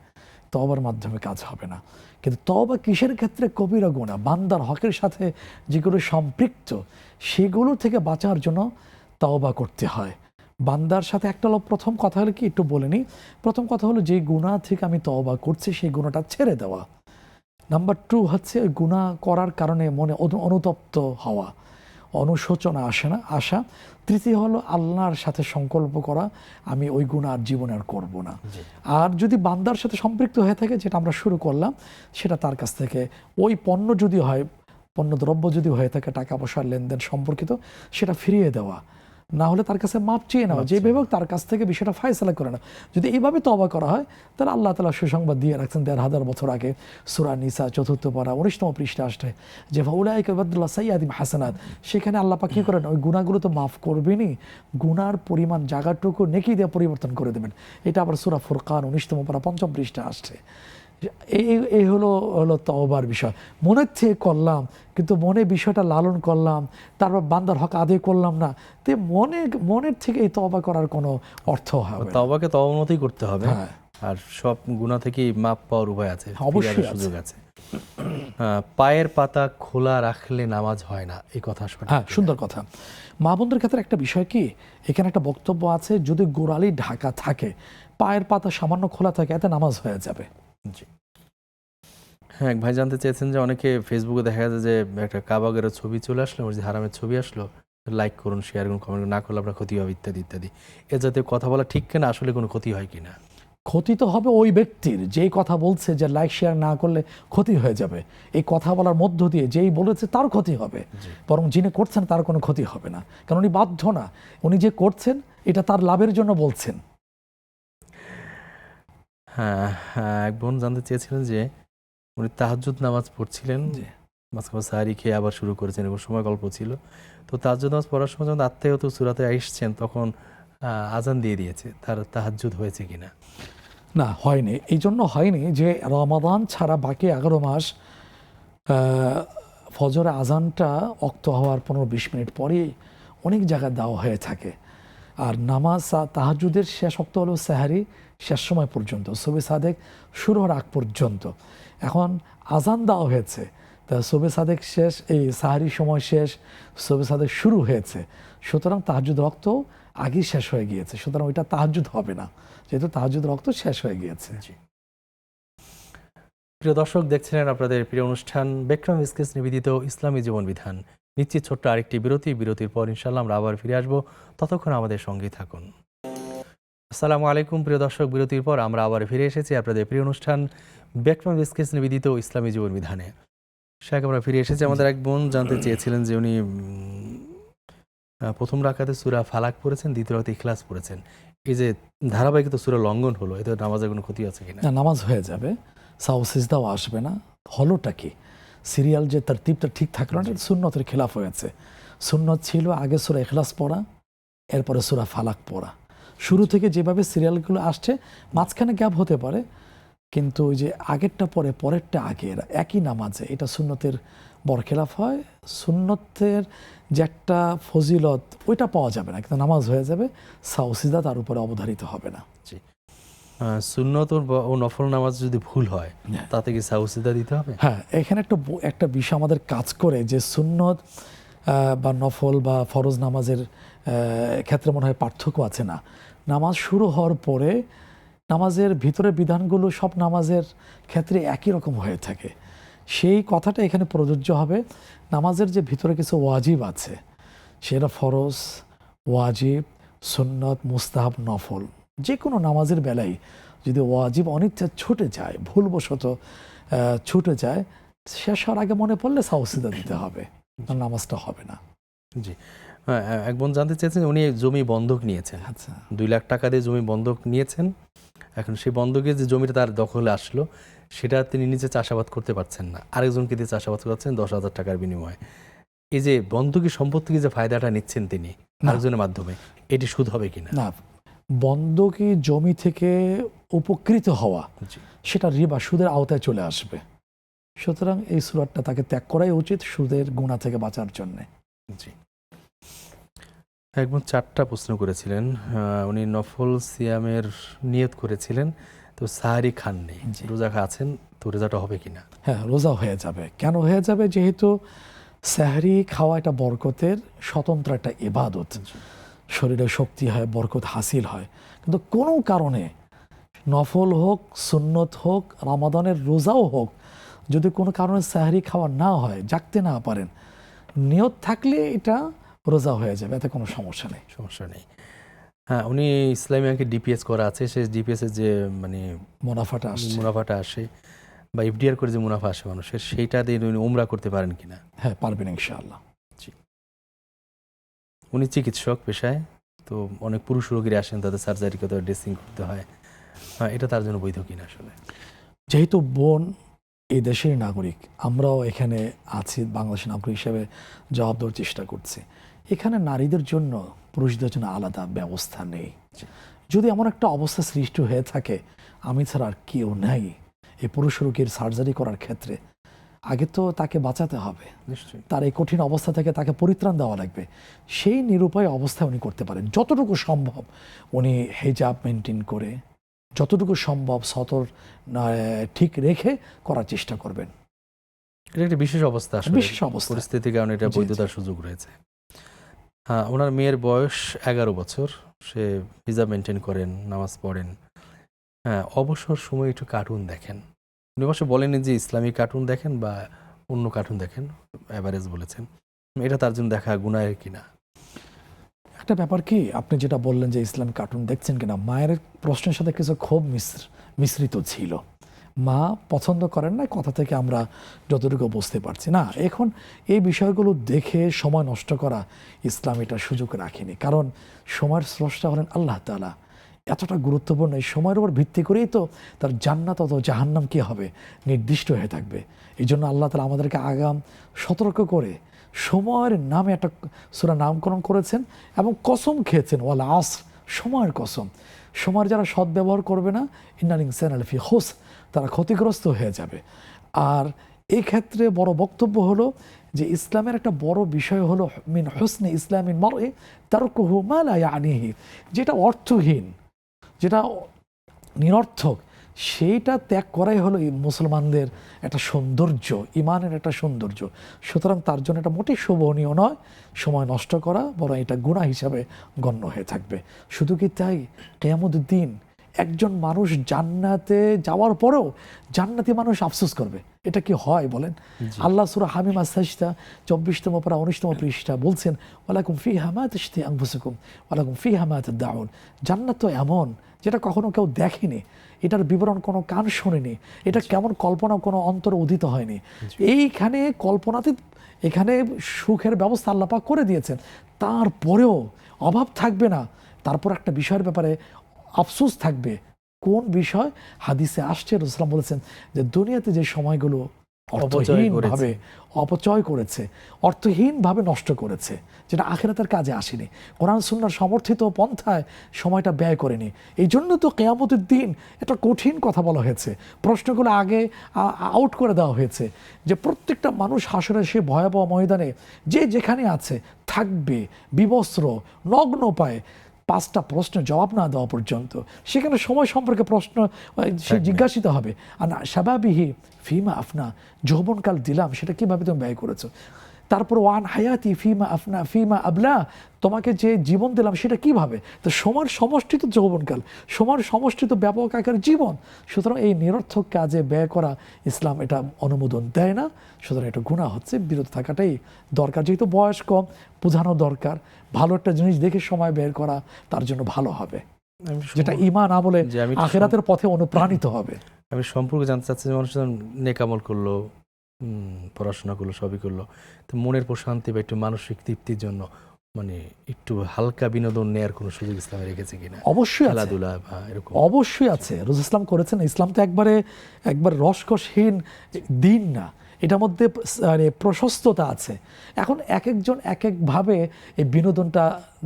তওবার মাধ্যমে কাজ হবে না। কিন্তু তওবা কিসের ক্ষেত্রে? কবিরা গুনাহ, বান্দার হকের সাথে যেগুলো সম্পৃক্ত, সেগুলো থেকে বাঁচার জন্য তওবা করতে হয়। বান্দার সাথে একটা প্রথম কথা হলো কি, একটু বলে নিই। প্রথম কথা হলো যে গুনাহ থেকে আমি তওবা করছি সেই গুনাহটা ছেড়ে দেওয়া। নাম্বার 2 হচ্ছে ওই গুনাহ করার কারণে মনে অনুতপ্ত হওয়া, অনুশোচনা আসা। তৃতীয় হলো আল্লাহর সাথে সংকল্প করা, আমি ওই গুনাহ আর জীবনে আর করবো না। আর যদি বান্দার সাথে সম্পৃক্ত হয়ে থাকে, যেটা আমরা শুরু করলাম, সেটা তার কাছ থেকে ওই পণ্য যদি হয়, পণ্যদ্রব্য যদি হয়ে থাকে, টাকা পয়সার লেনদেন সম্পর্কিত, সেটা ফিরিয়ে দেওয়া, না হলে তার কাছে মাপ চেয়ে নেওয়া, যেভাবে হোক তার কাছ থেকে বিষয়টা ফায়সালা করে না। যদি এইভাবে তওবা করা হয়, তাহলে আল্লাহ তাআলা সুসংবাদ দিয়ে রাখছেন ১,৫০০ বছর আগে সূরা নিসা ৪র্থ পারা ১৯তম পৃষ্ঠা আসছে যে ফাউলাইকা ইউবাদদিলুল্লাহু সাইয়্যাতিহিম হাসানাত। সেখানে আল্লাহ পাক কি করেন? ওই গুনাহগুলো তো মাফ করবেনই, গুনার পরিমাণ জায়গাটুকু নেকি দিয়ে পরিবর্তন করে দেবেন। এটা আবার সূরা ফুরকান ১৯তম পারা ৫ম পৃষ্ঠা আসছে। এই হলো তওবার বিষয়। মনের থেকে করলাম, কিন্তু মনে বিষয়টা লালন করলাম, তারপর বান্দার হক আদায় করলাম না, তে মনের থেকে এই তওবা করার কোনো অর্থ হবে না। তওবাকে তওবার মতোই করতে হবে। হ্যাঁ। আর সব গুনাহ থেকেই মাপ পাওয়ার উপায় আছে, অবশ্যই ফিরে আসার সুযোগ আছে। পায়ের পাতা খোলা রাখলে নামাজ হয় না, এই কথা সঠিক? হ্যাঁ, সুন্দর কথা। মা বোনদের ক্ষেত্রে একটা বিষয় কি, এখানে একটা বক্তব্য আছে, যদি গোড়ালি ঢাকা থাকে, পায়ের পাতা সামান্য খোলা থাকে, এতে নামাজ হয়ে যাবে। জি। হ্যাঁ, এক ভাই জানতে চেয়েছেন যে অনেকে ফেসবুকে দেখা যায় যে একটা কাবাগের ছবি চলে আসলো, মসজিদ হারামের ছবি আসলো, লাইক করুন, শেয়ার করুন, কমেন্ট না করলে আপনার ক্ষতি হবে ইত্যাদি ইত্যাদি। এ জাতীয় কথা বলা ঠিক কিনা, আসলে কোনো ক্ষতি হয় কিনা? ক্ষতি তো হবে ওই ব্যক্তির, যেই কথা বলছে যে লাইক শেয়ার না করলে ক্ষতি হয়ে যাবে, এই কথা বলার মধ্য দিয়ে যেই বলেছে তার ক্ষতি হবে, বরং যিনি করছেন তার কোনো ক্ষতি হবে না, কারণ উনি বাধ্য না, উনি যে করছেন এটা তার লাভের জন্য বলছেন। হ্যাঁ, এক বোন জানতে চেয়েছিলেন যে উনি তাহাজ্জুদ নামাজ পড়ছিলেন, মাঝখানে সাহারি খেয়ে আবার শুরু করেছেন এবং সময় গল্প ছিল, তো তাহাজ্জুদ নামাজ পড়ার সময় যখন আত্মীয়ত সূরাতে আসছেন তখন আজান দিয়ে দিয়েছে, তার তাহাজ্জুদ হয়েছে কিনা? না, হয়নি। এই জন্য হয়নি যে রমাদান ছাড়া বাকি 11 মাস ফজরে আজানটা অক্ত হওয়ার 15-20 মিনিট পরেই অনেক জায়গায় দেওয়া হয়ে থাকে। আর নামাজ তাহাজ্জুদের শেষ অক্ত হলো সাহারি শেষ সময় পর্যন্ত, সুবহে সাদেক শুরু হওয়ার আগ পর্যন্ত। এখন আজান দেওয়া হয়েছে, তা সুবহে সাদেক শেষ, এই সাহারির সময় শেষ, সুবহে সাদেক শুরু হয়েছে, সুতরাং তাহাজ্জুদ রক্ত আগেই শেষ হয়ে গিয়েছে, সুতরাং ওইটা তাহাজ্জুদ হবে না, যেহেতু তাহাজ্জুদ রক্ত শেষ হয়ে গিয়েছে। প্রিয় দর্শক, দেখছিলেন আপনাদের প্রিয় অনুষ্ঠান বেকরাম ইসকেস নিবেদিত ইসলামী জীবন বিধান। নিচ্ছি ছোট্ট আরেকটি বিরতির পর ইনশাআল্লাহ আমরা আবার ফিরে আসবো, ততক্ষণ আমাদের সঙ্গেই থাকুন। আসসালামু আলাইকুম প্রিয় দর্শক, বিরতির পর আমরা আবার ফিরে এসেছি আপনাদের প্রিয় অনুষ্ঠান বেকরাম ইসকেস নিবেদিত ইসলামী জীবন বিধানে। শেখ, আমরা ফিরে এসেছি। আমাদের এক বোন জানতে চেয়েছিলেন যে উনি প্রথম রাকাতে সূরা ফালাক পড়েছেন, দ্বিতীয় রাকাতে ইখলাস পড়েছেন, এই যে ধারাবাহিকতা সূরা লঙ্ঘন হলো, এতে নামাজের কোনো ক্ষতি আছে কিনা? না, নামাজ হয়ে যাবে, সাও সিজদাও আসবে না। হলোটা কি, সিরিয়াল যে তারতিবটা ঠিক থাকলো না, সুন্নতের খেলাফ হয়েছে। সুন্নত ছিল আগে সূরা ইখলাস পড়া, এরপরে সূরা ফালাক পড়া। শুরু থেকে যেভাবে সিরিয়ালগুলো আসছে মাঝখানে গ্যাপ হতে পারে, কিন্তু ওই যে আগেরটা পরে পরেরটা আগের একই নামাজে, এটা সুন্নতের বরখেলাফ হয়। সুন্নতের যে একটা ফজিলত ওইটা পাওয়া যাবে না, কিন্তু নামাজ হয়ে যাবে, সাউসিদা তার উপরে অবধারিত হবে না। জি। সুন্নত ও নফল নামাজ যদি ভুল হয় তাতে কি সাউসিদা দিতে হবে? হ্যাঁ, এখানে একটা বিষয় আমাদের কাজ করে যে সুন্নত বা নফল বা ফরজ নামাজের ক্ষেত্রে মনে হয় পার্থক্য আছে না। নামাজ শুরু হওয়ার পরে নামাজের ভিতরের বিধানগুলো সব নামাজের ক্ষেত্রে একই রকম হয়ে থাকে, সেই কথাটা এখানে প্রযোজ্য হবে। নামাজের যে ভিতরে কিছু ওয়াজিব আছে, সেটা ফরজ, ওয়াজিব, সুন্নত, মুস্তাহাব, নফল, যে কোনো নামাজের বেলায় যদি ওয়াজিব অনিচ্ছা ছুটে যায়, ভুলবশত ছুটে যায়, শেষ হওয়ার আগে মনে পড়লে সাউসিদা দিতে হবে, নামাজটা হবে না। জি। এক বোন জানতে চেয়েছেন, উনি জমি বন্ধক নিয়েছেন, আচ্ছা, 2 লাখ টাকা দিয়ে জমি বন্ধক নিয়েছেন। এখন সেই বন্ধকে যে জমিটা তার দখলে আসলো, সেটা তিনি নিজে চাষাবাদ করতে পারছেন না, আরেকজনকে দিয়ে চাষাবাদ করছেন 10,000 টাকার বিনিময়ে। এই যে বন্ধকি সম্পদ থেকে যে ফায়দাটা নিচ্ছেন তিনি আরেকজনের মাধ্যমে, এটি সুদ হবে কিনা? না, বন্ধকি জমি থেকে উপকৃত হওয়া জি। সেটা রিবা, সুদের আওতায় চলে আসবে। সুতরাং এই সুরাতটা তাকে ত্যাগ করাই উচিত সুদের গুণা থেকে বাঁচার জন্য। জি। একবার 4টা প্রশ্ন করেছিলেন। উনি নফল সিয়ামের নিয়ত করেছিলেন, তো সাহারি খাননি, রোজা আছেন, তো রোজাটা হবে কিনা? হ্যাঁ, রোজা হয়ে যাবে। কেন হয়ে যাবে? যেহেতু সাহরি খাওয়া একটা বরকতের স্বতন্ত্র একটা ইবাদত, শরীরে শক্তি হয়, বরকত হাসিল হয়। কিন্তু কোনো কারণে নফল হোক, সুন্নত হোক, রমাদানের রোজাও হোক, যদি কোনো কারণে সাহরি খাওয়া না হয়, জাগতে না পারেন, নিয়ত থাকলে এটা রোজা হয়ে যাবে, এতে কোনো সমস্যা নেই। সমস্যা নেই। হ্যাঁ, উনি ইসলামী ব্যাংকে ডিপিএস করা আছে, সেই ডিপিএস এর যে মানে মুনাফাটা আসে বা এফডিআর করে যে মুনাফা আসে মানুষের, সেইটা দিয়ে উনি উমরা করতে পারেন কিনা? হ্যাঁ, পারবেন ইনশাআল্লাহ। উনি চিকিৎসক পেশায়, তো অনেক পুরুষ রোগীরা আসেন, তাদের সার্জারি করতে হয়, ড্রেসিং করতে হয়, এটা তার জন্য বৈধ কিনা আসলে? যেহেতু বোন এই দেশের নাগরিক, আমরাও এখানে আছি বাংলাদেশের নাগরিক হিসেবে জবাব দেওয়ার চেষ্টা করছি। এখানে নারীদের জন্য পুরুষদের জন্য আলাদা ব্যবস্থা নেই। যদি এমন একটা অবস্থা সৃষ্টি হয়ে থাকে, আমি ছাড়া আর কেউ নাই এই পুরুষ রোগীর সার্জারি করার ক্ষেত্রে, আগে তো তাকে বাঁচাতে হবে, নিশ্চয়ই তার এই কঠিন অবস্থা থেকে তাকে পরিত্রাণ দেওয়া লাগবে। সেই নিরুপায় অবস্থায় উনি করতে পারেন। যতটুকু সম্ভব উনি হিজাব মেনটেন করে, যতটুকু সম্ভব সতর ঠিক রেখে করার চেষ্টা করবেন। এটা একটা বিশেষ অবস্থা, বিশেষ অবস্থা, পরিস্থিতির কারণে এটা বৈধতার সুযোগ রয়েছে। হ্যাঁ, ওনার মেয়ের বয়স 11 বছর, সে হিজাব মেনটেন করেন, নামাজ পড়েন, হ্যাঁ, অবসর সময় একটু কার্টুন দেখেন। উনি অবশ্য বলেনি যে ইসলামিক কার্টুন দেখেন বা অন্য কার্টুন দেখেন, অ্যাভারেজ বলেছেন। এটা তার জন্য দেখা গুনাহের কিনা? একটা ব্যাপার কি, আপনি যেটা বললেন যে ইসলাম কার্টুন দেখছেন কিনা, মায়ের প্রশ্নের সাথে কিছু ক্ষোভ মিশ্রিত ছিল। মা পছন্দ করেন না, কথা থেকে আমরা যতটুকু বুঝতে পারছি না। এখন এই বিষয়গুলো দেখে সময় নষ্ট করা ইসলাম এটা সুযোগ রাখেনি, কারণ সময়ের স্রষ্টা হলেন আল্লাহ তাআলা। এতটা গুরুত্বপূর্ণ এই সময়ের উপর ভিত্তি করেই তো তার জান্নাত অত জাহান্নাম কি হবে নির্দিষ্ট হয়ে থাকবে। এই জন্য আল্লাহ তাআলা আমাদেরকে আগাম সতর্ক করে সময়ের নামে একটা সূরা নামকরণ করেছেন এবং কসম খেয়েছেন, ওয়াল আসর, সময়ের কসম। সময়ের যারা সদ্ব্যবহার করবে না, ইন্নাল ইনসানা লাফি খুসর, তারা ক্ষতিগ্রস্ত হয়ে যাবে। আর এই ক্ষেত্রে বড় বক্তব্য হলো যে ইসলামের একটা বড় বিষয় হলো মিন হুসনি ইসলামিন মারই তারকুহু মা লা ইয়ানিহি, যেটা অর্থহীন, যেটা নিরর্থক, সেইটা ত্যাগ করাই হলো এই মুসলমানদের একটা সৌন্দর্য, ইমানের একটা সৌন্দর্য। সুতরাং তার জন্য এটা মোটেই শোভনীয় নয় সময় নষ্ট করা, বরং এটা গুনাহ হিসাবে গণ্য হয়ে থাকবে। শুধু কি তাই, কিয়ামতের দিন একজন মানুষ জান্নাতে যাওয়ার পরেও জান্নাতি মানুষ আফসোস করবে। এটা কি হয় বলেন? আল্লাহ সূরা হামিম আস-সাজদা 24তম পারা 19তম পৃষ্ঠা বলছেন, ওয়ালাকুম ফিহা মা তাশতাহি আনফুসুকুম ওয়ালাকুম ফিহা মা তাদউন। জান্নাত তো এমন যেটা কখনো কেউ দেখেনি, এটার বিবরণ কোনো কান শোনেনি, এটা কেমন কল্পনা কোনো অন্তরে উদিত হয়নি। এইখানে কল্পনাতে এখানে সুখের ব্যবস্থা আল্লাহ পাক করে দিয়েছেন, তারপরেও অভাব থাকবে না। তারপর একটা বিষয়ের ব্যাপারে আফসোস থাকবে। কোন বিষয়? হাদিসে আসছে, রাসূলুল্লাহ বলেছেন যে দুনিয়াতে যে সময়গুলো অর্থহীনভাবে অপচয় করেছে, অর্থহীনভাবে নষ্ট করেছে, যেটা আখিরাতের কাজে আসেনি, কোরআন সুন্নাহর সমর্থিত পন্থায় সময়টা ব্যয় করেনি। এই জন্য তো কিয়ামতের দিন একটা কঠিন কথা বলা হয়েছে, প্রশ্নগুলো আগে আউট করে দেওয়া হয়েছে যে প্রত্যেকটা মানুষ হাসরের সে ভয়াবহ ময়দানে যে যেখানে আছে থাকবে বিবস্ত্র, নগ্ন পায়ে, 5টা প্রশ্নের জবাব না দেওয়া পর্যন্ত। সেখানে সময় সম্পর্কে প্রশ্ন সে জিজ্ঞাসিত হবে। আর না শাবাবিহি ফিমা আফনা, যৌবনকাল দিলাম সেটা কিভাবে তুমি ব্যয় করেছো। তারপর ওয়ান হায়াতি ফিমা আফনা ফিমা আবলা, তোমাকে যে জীবন দিলাম সেটা কিভাবে। তো সময়ের সমষ্টিত যৌবনকাল, সময়ের সমষ্টিত ব্যাপক আকার জীবন। সুতরাং এই নিরর্থক কাজে ব্যয় করা ইসলাম এটা অনুমোদন দেয় না। সুতরাং এটা গুনাহ হচ্ছে, বিরত থাকাটাই দরকার। যেহেতু বয়স কম, বোঝানো দরকার, ভালো একটা জিনিস দেখে সময় বের করা তার জন্য ভালো হবে, যেটা ঈমান আমলে আখিরাতের পথে অনুপ্রাণিত হবে। আমি সম্পর্কে জানতে চাচ্ছি যে মানুষ যখন নেকামল করলো, পড়াশোনা করলো, সবই করলো, তো মনের প্রশান্তি বা একটু মানসিক তৃপ্তির জন্য মানে একটু হালকা বিনোদন নেয়ার কোনো সুযোগ ইসলামে রেখেছে কিনা? অবশ্যই আছে, খেলাধুলা বা এরকম অবশ্যই আছে। রাসূল ইসলাম করেছেন। ইসলাম তো একবার রসকসহীন দিন না, এটার মধ্যে মানে প্রশস্ততা আছে। এখন এক একজন এক একভাবে এই বিনোদনটা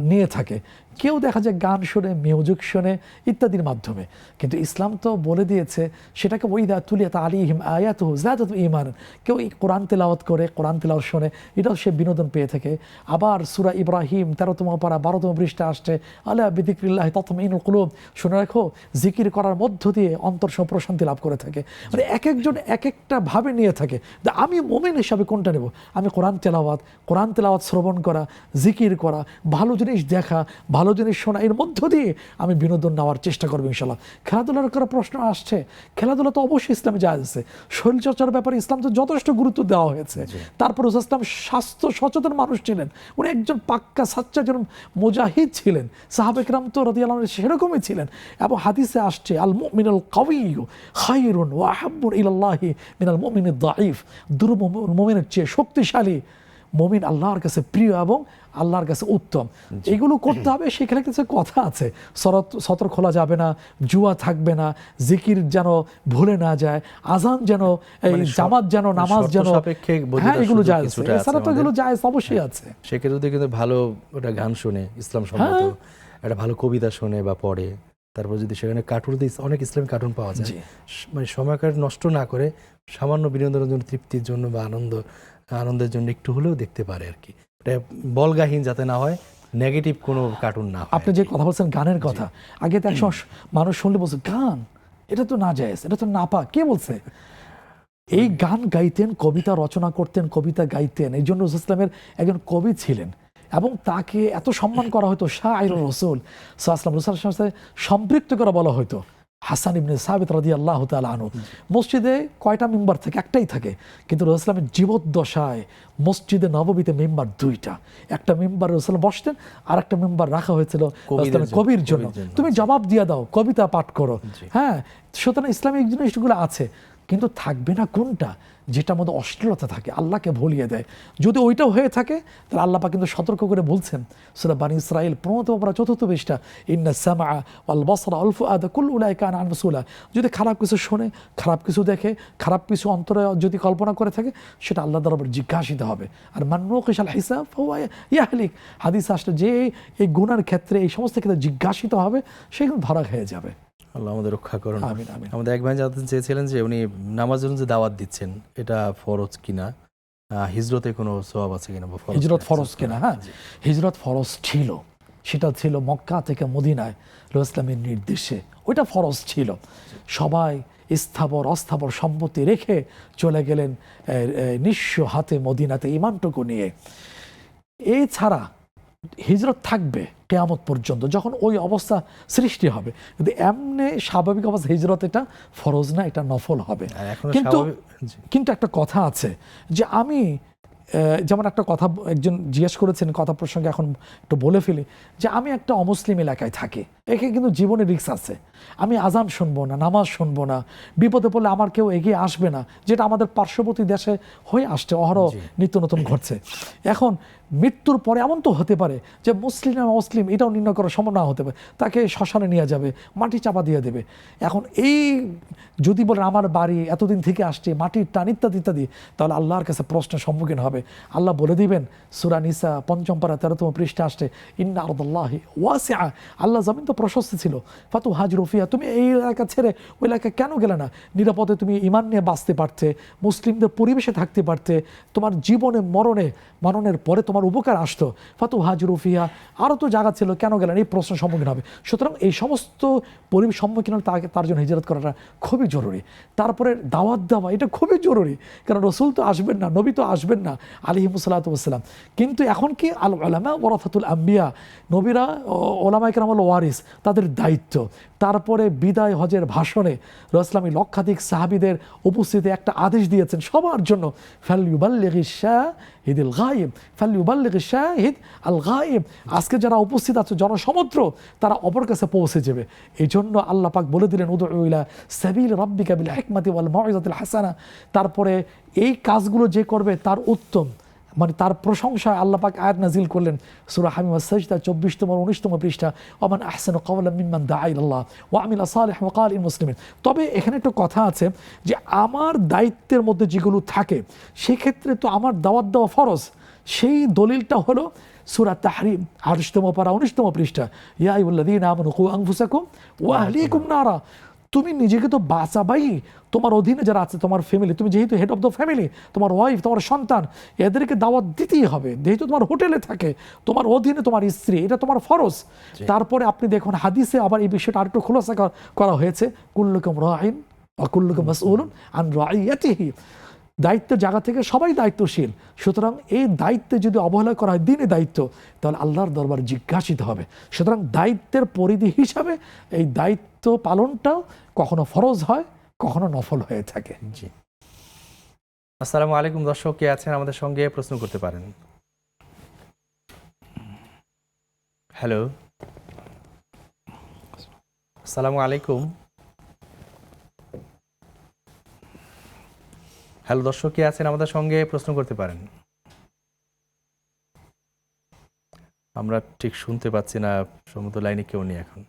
নিয়ে থাকে। কেউ দেখা যায় গান শোনে, মিউজিক শোনে ইত্যাদির মাধ্যমে, কিন্তু ইসলাম তো বলে দিয়েছে সেটাকে ওয়াইদা তুলিয়াত আলাইহিম আয়াতুহু যাদাত ঈমান। কেউ কোরআন তেলাওয়াত করে, কোরআন তেলাওয়াত শোনে, এটাও সে বিনোদন পেয়ে থাকে। আবার সূরা ইব্রাহিম 13তম পারা 12তম পৃষ্ঠা আসছে, আলা বিযিকরিল্লাহি তাতমাইনুল কুলুব, শুনে রাখো জিকির করার মধ্য দিয়ে অন্তর সব প্রশান্তি লাভ করে থাকে। মানে এক একজন এক একটা ভাবে নিয়ে থাকে। আমি মুমিন হিসাবে কোনটা নেব? আমি কোরআন তেলাওয়াত শ্রবণ করা, জিকির করা, ভালো জিনিস দেখা, ভালো জিনিস শোনা, এর মধ্য দিয়ে আমি বিনোদন নেওয়ার চেষ্টা করবো ইনশাল্লাহ। খেলাধুলার করার প্রশ্ন আসছে, খেলাধুলা তো অবশ্যই ইসলামে জায়েজ আছে। শরীরচর্চার ব্যাপারে ইসলাম তো যথেষ্ট গুরুত্ব দেওয়া হয়েছে। তারপর ইসলাম স্বাস্থ্য সচেতন মানুষ ছিলেন, উনি একজন পাক্কা সাচ্চা জন মুজাহিদ ছিলেন। সাহাবে কেরাম তো রাদিয়াল্লাহু আনহুম সেরকমই ছিলেন। এবং হাদিসে আসছে আল মুমিনুল কাওয়িয়্যু খায়রুন ওয়া আহাব্বু ইলাল্লাহি মিনাল মুমিনিদ দাঈফ, দুর্বল মুমিনের চেয়ে শক্তিশালী মুমিন আল্লাহর কাছে প্রিয় এবং আল্লাহর কাছে উত্তম। এগুলো করতে হবে। সেখানে কিছু কথা আছে, সতর খোলা যাবে না, জুয়া থাকবে না, জিকির যেন ভুলে না যায়, আজান যেন, এই জামাত যেন, নামাজ যেন, হ্যাঁ এগুলো জায়েজ। এছাড়া তো এগুলো জায়েজ অবশ্যই আছে। সেক্ষেত্রে কিন্তু ভালো একটা গান শুনে ইসলাম সম্মত, একটা ভালো কবিতা শুনে বা পড়ে, তারপর যদি সেখানে কার্টুন, অনেক ইসলামিক কার্টুন পাওয়া যায়, মানে সময়কার নষ্ট না করে সামান্য বিনোদনের জন্য, তৃপ্তির জন্য বা আনন্দের জন্য একটু হলেও দেখতে পারে আর কি। বলগাহীন যাতে না হয়, নেগেটিভ কোনো কার্টুন না। আপনি যে কথা বলছেন গানের কথা, আগে তো একসময় মানুষ শুনলে বলছে গান এটা তো না জায়েজ, এটা তো নাপাক। কে বলছে? এই গান গাইতেন, কবিতা রচনা করতেন, কবিতা গাইতেন। এই জন্য রাসূল ইসলামের একজন কবি ছিলেন এবং তাকে এত সম্মান করা হতো, শায়রুর রাসূল সাল্লাল্লাহু আলাইহি ওয়াসাল্লাম সম্পৃক্ত করা বলা হতো। হাসান ইবনে সাবিত রাদিয়াল্লাহু তাআলা আনহু, মসজিদে কয়টা মিম্বার থাকে? একটাই থাকে, কিন্তু রাসূল ইসলামের জীবদ্দশায় মসজিদে নববীতে মিম্বার 2টা। একটা মিম্বার রাসূল বসতেন, আর একটা মিম্বার রাখা হয়েছিল কবির জন্য। তুমি জবাব দিয়ে দাও, কবিতা পাঠ করো। হ্যাঁ, সুতরাং ইসলামিক জিনিসগুলো আছে, কিন্তু থাকবে না কোনটা? যেটার মধ্যে অশ্লীলতা থাকে, আল্লাহকে ভুলিয়ে দেয়। যদি ওইটাও হয়ে থাকে তাহলে আল্লাহ পাক কিন্তু সতর্ক করে বলছেন সূরা বানী ইসরাঈল 15তম পারা 4র্থ পৃষ্ঠা, ইন্না সামআ ওয়াল বাসরা ওয়াল ফুআদা কুল্লু উলাইকা কানা আনহু মাসউলা। যদি খারাপ কিছু শোনে, খারাপ কিছু দেখে, খারাপ কিছু অন্তরে যদি কল্পনা করে থাকে, সেটা আল্লাহ দরবারে জিজ্ঞাসিত হবে। আর মান নুকিশাল হিসাব ফাহুয়া ইয়াহলিক, হাদিস আসলে যে এই গুনার ক্ষেত্রে, এই সমস্ত ক্ষেত্রে জিজ্ঞাসিত হবে, সেগুলো ধরা খেয়ে যাবে। আল্লাহ আমাদের রক্ষা করুন। আমিন আমিন। আমাদের এক ভাই জানতে চেয়েছিলেন যে উনি নামাজের জন্য যে দাওয়াত দিচ্ছেন এটা ফরজ কিনা, হিজরতে কোনো সওয়াব আছে কিনা? হিজরত ফরজ কিনা? হ্যাঁ, হিজরত ফরজ ছিল। সেটা ছিল মক্কা থেকে মদিনায় রাসূল ইসলামের নির্দেশে, ওইটা ফরজ ছিল। সবাই স্থাবর অস্থাবর সম্পত্তি রেখে চলে গেলেন নিঃস্ব হাতে মদিনাতে ঈমানটুকু নিয়ে। এছাড়া হিজরত থাকবে কিয়ামত পর্যন্ত, যখন ওই অবস্থা সৃষ্টি হবে। কিন্তু এমনি স্বাভাবিক অবস্থা হিজরত এটা ফরজ না, এটা নফল হবে। কিন্তু একটা কথা আছে যে আমি যেমন একটা কথা একজন জিজ্ঞেস করেছেন, কথা প্রসঙ্গে এখন একটু বলে ফেলি, যে আমি একটা অমুসলিম এলাকায় থাকি, একে কিন্তু জীবনে রিস্ক আছে। আমি আজান শুনবো না, নামাজ শুনবো না, বিপদে পড়লে আমার কেউ এগিয়ে আসবে না, যেটা আমাদের পার্শ্ববর্তী দেশে হয়ে আসছে, অহরহ নিত্য নতুন ঘটছে। এখন মৃত্যুর পরে এমন তো হতে পারে যে মুসলিম না মুসলিম এটাও নির্ণয় করা সম্ভব না হতে পারে, তাকে শ্মশানে নিয়ে যাবে, মাটি চাপা দিয়ে দেবে। এখন এই যদি বলেন আমার বাড়ি এতদিন থেকে আসছে, মাটির টান ইত্যাদি ইত্যাদি, তাহলে আল্লাহর কাছে প্রশ্নের সম্মুখীন হবে। আল্লাহ বলে দিবেন সূরা নিসা ৫ম পারা ১৩তম পৃষ্ঠা আসছে, ইন্না আরদাল্লাহি ওয়াসিআ, আল্লাহ জমিন তো প্রশস্ত ছিল, ফাতু হাজরু ফিহা, তুমি এই এলাকা ছেড়ে ওই এলাকা কেন গেলে না? নিরাপদে তুমি ঈমান নিয়ে বাঁচতে পারতে, মুসলিমদের পরিবেশে থাকতে পারতে, তোমার জীবনে মরণের পরে তোমার উপকার আসতো, ফাতু হাজরু ফিহা, আরও তো জায়গা ছিল, কেন গেলেন? এই প্রশ্নের সম্মুখীন হবে। সুতরাং এই সমস্ত পরিবেশ সম্মুখীন হলে তার জন্য হিজরত করাটা খুবই জরুরি। তারপরে দাওয়াত দেওয়া, এটা খুবই জরুরি, কারণ রসুল তো আসবেন না, নবী তো আসবেন না আলাইহিমুসসালাতু ওয়াসসালাম। কিন্তু এখন কি আল উলামা ওয়ারাসাতুল আম্বিয়া, নবীরা ওলামায়ে কেরাম হলো ওয়ারিস, তাদের দায়িত্ব। তারপরে বিদায় হজের ভাষণে রাসূলুল্লাহ লক্ষাধিক সাহাবীদের উপস্থিতি একটা আদেশ দিয়েছেন সবার জন্য, ফালইউবাল্লিগিশ শাহিদুল গায়েব, ফালইউবাল্লিগিশ শাহিদ আল গায়েব। আজকে যারা উপস্থিত আছে জনসমুদ্র, তারা অপর কাছে পৌঁছে যাবে। এই জন্য আল্লাহ পাক বলে দিলেন উদউ ইলা সাবিল রাব্বিকা বিল হিকমাতি ওয়াল মাউইযাতিল হাসানা। তারপরে এই কাজগুলো যে করবে তার উত্তম, মানে তার প্রশংসায় আল্লাহ পাক আয়াত নাজিল করলেন সূরা হামিম আস-সাজদা ২৪তম আর ১৯তম পৃষ্ঠা, ওমান আহসানু কাওলাম মিম্মান দাআ ইলাল্লাহ ওয়া আমিলা সালিহান ওয়া ক্বালা ইন্নী মুসলিমিন। তবে এখানে একটা কথা আছে যে আমার দায়িত্বের মধ্যে যেগুলো থাকে সেক্ষেত্রে তো আমার দাওয়াত দেওয়া ফরজ। সেই দলিলটা হলো সূরা তাহরিম ২৮তম পারা ১৯তম পৃষ্ঠা, ইয়া আইয়ুহাল্লাযীনা আমানু কু আনফুসাকুম ওয়া আহলিকুম নারা। তুমি নিজেকে তো বাঁচাবাই, তোমার অধীনে যারা আছে, তোমার ফ্যামিলি, তুমি যেহেতু হেড অফ দ্য ফ্যামিলি, তোমার ওয়াইফ, তোমার সন্তান, এদেরকে দাওয়াত দিতেই হবে। যেহেতু তোমার হোটেলে থাকে, তোমার অধীনে তোমার স্ত্রী, এটা তোমার ফরজ। তারপরে আপনি দেখুন হাদিসে আবার এই বিষয়টা আরেকটু খোলাসা করা হয়েছে, কুল্লুকুম রাঈন ওয়া কুল্লুকুম মাসউলুন আন রাঈয়াতিহি। দায়িত্বের জায়গা থেকে সবাই দায়িত্বশীল। সুতরাং এই দায়িত্বে যদি অবহেলা করা হয়, দিনে দায়িত্ব, তাহলে আল্লাহর দরবার জিজ্ঞাসিত হবে। সুতরাং দায়িত্বের পরিধি হিসাবে এই দায়িত্ব পালনটা কখনো ফরজ হয়, কখনো নফল হয়ে থাকে। জি, আসসালামু আলাইকুম। দর্শক কে আছেন আমাদের সঙ্গে প্রশ্ন করতে পারেন। হ্যালো, আসসালামু আলাইকুম। হ্যালো, দর্শক কে আছেন আমাদের সঙ্গে প্রশ্ন করতে পারেন। আমরা ঠিক শুনতে পাচ্ছি না, সম্ভবত লাইনে কেউ নেই এখন।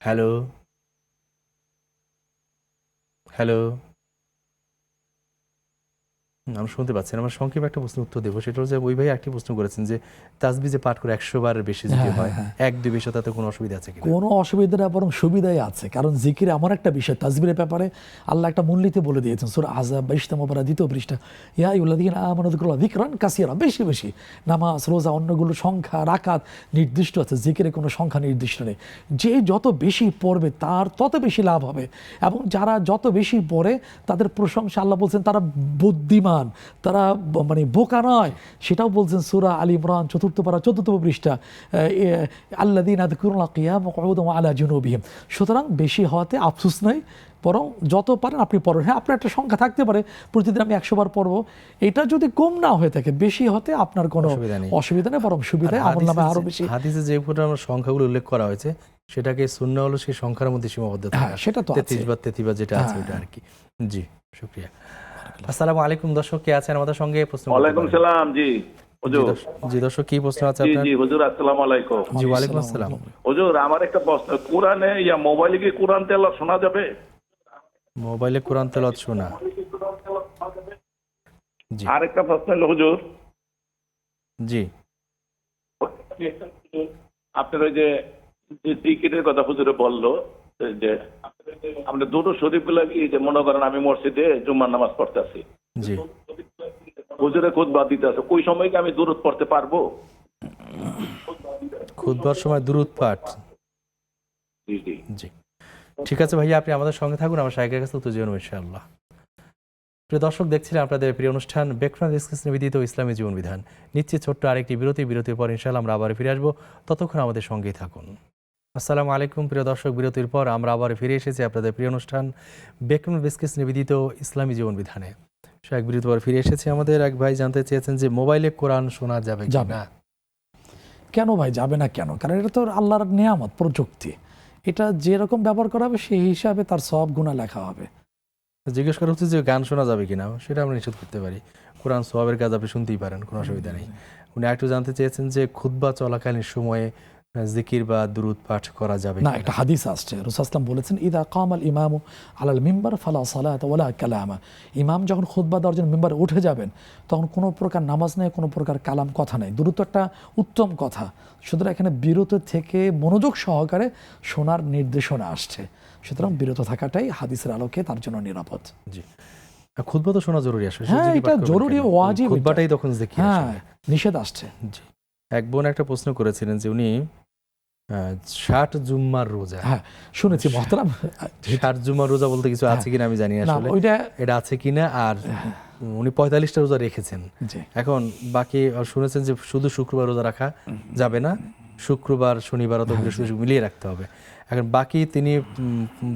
হ্যালো হ্যালো, আমি শুনতে পাচ্ছি না। আমার সংক্ষেপে একটা প্রশ্ন উত্তর দেবো, সেটা হচ্ছে ওই ভাই একটি প্রশ্ন করেছেন যে তাসবিহ যে পাঠ করে ১০০ বারের বেশি যদি হয়, ১-২ বেশি, তাতে কোনো অসুবিধা আছে কিনা? কোনো অসুবিধা না, বরং সুবিধাই আছে। কারণ জিকির এমন একটা বিষয়, তাসবিহের ব্যাপারে আল্লাহ একটা মূলনীতি বলে দিয়েছেন সূরা আহজাব ২২তম পারা ২য় পৃষ্ঠা, ইয়া আইয়ুহাল্লাযীনা আমানু যিকুরুল্লাহ যিকরান কাসীরা, বেশি বেশি। নামাজ, রোজা, অন্যগুলো সংখ্যা, রাকাত নির্দিষ্ট আছে, জিকিরের কোনো সংখ্যা নির্দিষ্ট নেই। যে যত বেশি পড়বে তার তত বেশি লাভ হবে, এবং যারা যত বেশি পড়ে তাদের প্রশংসা আল্লাহ বলছেন তারা বুদ্ধিমান, তারা মানে বোকা নয়। সেটাও বলছেন সূরা আলী ইমরান ৪র্থ পারা ১৪তম পৃষ্ঠা, আল্লাযীনা যিকুরুল্লাহ কিয়ামান ওয়া কুউদান ওয়া আলা জুনুবিহিম। সুতরাং বেশি হওয়াতে আফসোস নাই, বরং যত পারেন আপনি পড়েন। হ্যাঁ, আপনার একটা সংখ্যা থাকতে পারে, প্রতিদিন আমি ১০০ বার পড়বো, এটা যদি কম না হয়ে থাকে, বেশি হতে আপনার কোনো অসুবিধা নেই, বরং সুবিধায় আমলনামায় আরো বেশি। হাদিসে যে সংখ্যাগুলো উল্লেখ করা হয়েছে সেটাকে সুন্নাহ হলো সেই সংখ্যার মধ্যে সীমাবদ্ধ থাকে। হ্যাঁ, সেটা তো ৩৩ বা ৩৩ যেটা আছে ওটা আর কি। জি, শুকরিয়া। আসসালামু আলাইকুম। দর্শক কে আছেন আমাদের সঙ্গে প্রশ্ন? ওয়ালাইকুম সালাম। জি হুজুর। জি দর্শক, কি প্রশ্ন আছে জি আপনার? জি হুজুর, আসসালামু আলাইকুম। জি, ওয়ালাইকুম আসসালাম। হুজুর, আমার একটা প্রশ্ন, কোরআনে মোবাইলে কি কোরআন তেলাওয়াত শোনা যাবে? মোবাইলে কোরআন তেলাওয়াত শোনা? জি। আরেকটা প্রশ্ন হলো হুজুর, জি, আপনার ওই যে জিকিরের কথা হুজুরে বললো, যে আমরা দুরূদ শরীফ গুলা কি, যে মনে করেন আমি মসজিদে জুম্মার নামাজ পড়তেছি, জি, হুজুরে খুতবা দিতে আছে, ওই সময় কি আমি দুরূদ পড়তে পারবো? খুতবার সময় দুরূদ পাঠ? জি জি জি, ঠিক আছে ভাইয়া, আপনি আমাদের সঙ্গে থাকুন, আমার শাইখের কাছে উত্তর জীবন ইনশাআল্লাহ। প্রিয় দর্শক, দেখছিলেন আপনাদের প্রিয় অনুষ্ঠান বেকফ্রম ডিসকাস নিবেদিত ইসলামী জীবন বিধান। নিচ্ছে ছোট্ট আরেকটি বিরতির পর ইনশাআল্লাহ আমরা আবার ফিরে আসবো, ততক্ষণ আমাদের সঙ্গেই থাকুন। আসসালামু আলাইকুম প্রিয় দর্শক, বিরতির পর আমরা আবার ফিরে এসেছি আপনাদের প্রিয় অনুষ্ঠান বেকফ্রম ডিসকাস নিবেদিত ইসলামী জীবন বিধানে। শাইখ, বিরতির পর ফিরে এসেছি। আমাদের এক ভাই জানতে চেয়েছেন যে মোবাইলে কোরআন শোনা যাবে না? কেন ভাই যাবে না কেন? কারণ এটা তো আল্লাহর নেয়ামত, প্রযুক্তি। এটা যেরকম ব্যবহার করা হবে সেই হিসাবে তার সব গুনাহ লেখা হবে। জিজ্ঞেস করা হচ্ছে যে গান শোনা যাবে কিনা, সেটা আমরা নিষেধ করতে পারি। কোরআন সোয়াবের কাজ আপনি শুনতেই পারেন, কোনো অসুবিধা নেই। উনি একটু জানতে চেয়েছেন যে খুতবা চলাকালীন সময়ে জিকির বা দুরুদ পাঠ করা যাবে না, কিনা। একটা হাদিস আসছে, রাসূল সাল্লাল্লাহু আলাইহি ওয়াসাল্লাম বলেছেন, ইদা কামাল ইমামু আলাল মিম্বার ফালা সালাতা ওয়ালা কালামা। ইমাম যখন খুতবা দেওয়ার জন্য মিম্বারে উঠে যাবেন তখন কোনো প্রকার নামাজ নেই, কোনো প্রকার কালাম কথা নেই। দ্রুত একটা উত্তম কথা, সুতরাং এখানে বিরত থেকে মনোযোগ সহকারে শোনার নির্দেশনা আসছে। সুতরাং বিরত থাকাটাই হাদিসের আলোকে তার জন্য নিরাপদ। জি, খুতবা তো শোনা জরুরি আসলে। হ্যাঁ, এটা জরুরি, ওয়াজিব। খুতবাটাই তখন জিকির হ্যাঁ, আসলে। নিষেধ আসছে। জি, এক বোন একটা প্রশ্ন করেছিলেন যে উনি 60 জুম্মার রোজা। হ্যাঁ, শুনেছি মহতারাম। 60 জুম্মার রোজা বলতে কিছু আছে কিনা আমি জানি না না, আসলে, ওইটা এটা আছে কিনা। আর উনি 45টা রোজা রেখেছেন। জি। এখন বাকি শুনেছেন যে শুধু শুক্রবার রোজা রাখা যাবে না, শুক্রবার শনিবার অথবা বৃহস্পতি মিলিয়ে রাখতে হবে। এখন বাকি তিনি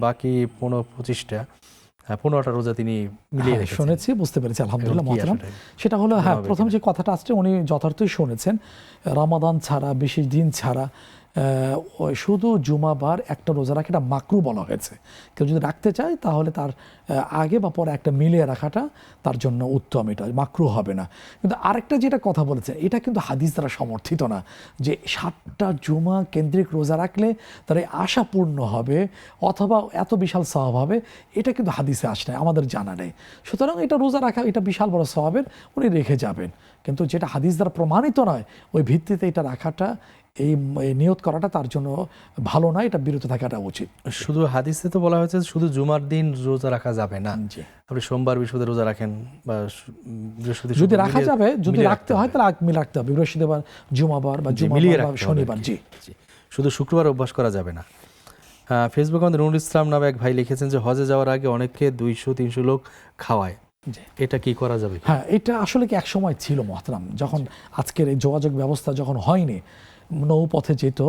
বাকি 15টা রোজা তিনি মিলিয়ে হ্যাঁ, রেখেছেন। শুনেছি, বুঝতে পেরেছি, আলহামদুলিল্লাহ এখন কি মহতারাম। আসলে সেটা হলো, হ্যাঁ, হবে প্রথম কিনা? যে কথাটা আসছে উনি যথার্থই শুনেছেন। রমাদান ছাড়া, বিশেষ দিন ছাড়া ওই শুধু জুমাবার একটা রোজা রাখা, এটা মাকরু বলা হয়েছে। কেউ যদি রাখতে চায় তাহলে তার আগে বা পরে একটা মিলিয়ে রাখাটা তার জন্য উত্তম, এটা মাকরু হবে না। কিন্তু আরেকটা যেটা কথা বলেছে, এটা কিন্তু হাদিস দ্বারা সমর্থিত না যে 7টা জুমা কেন্দ্রিক রোজা রাখলে তার এই আশা পূর্ণ হবে অথবা এত বিশাল সওয়াব হবে, এটা কিন্তু হাদিসে আসে না, আমাদের জানা নেই। সুতরাং এটা রোজা রাখা, এটা বিশাল বড় সওয়াবের, উনি রেখে যাবেন। কিন্তু যেটা হাদিস দ্বারা প্রমাণিত নয়, ওই ভিত্তিতে এটা রাখাটা, এই নিয়ত করাটা তার জন্য ভালো নয়, এটা বিরত থাকাটা উচিত। শুধু হাদিসে তো বলা হয়েছে শুধু জুমার দিন রোজা রাখা যাবে না। জি। আপনি সোমবার বৃহস্পতি রোজা রাখেন বা বৃহস্পতি যদি শুক্র রাখা মিলিয়ে- যাবে, যদি মিলিয়ে রাখতে হয় তাহলে মিলে রাখতে হবে, বৃহস্পতিবার জুমাবার বা জি, মিলিয়ে জুমাবার বা রাখতে হবে শনিবার। আর কি। জি। জি, শুধু শুক্রবার অভ্যাস করা যাবে না। ফেসবুকে আমাদের নুরুল ইসলাম নামে এক ভাই লিখেছেন যে হজে যাওয়ার আগে অনেককে 200-300 লোক খাওয়ায়, জি। এটা কি করা যাবে? হ্যাঁ, এটা আসলে কি এক সময় ছিল মহতারাম, যখন আজকের এই যোগাযোগ ব্যবস্থা যখন হয়নি, নৌপথে যেত,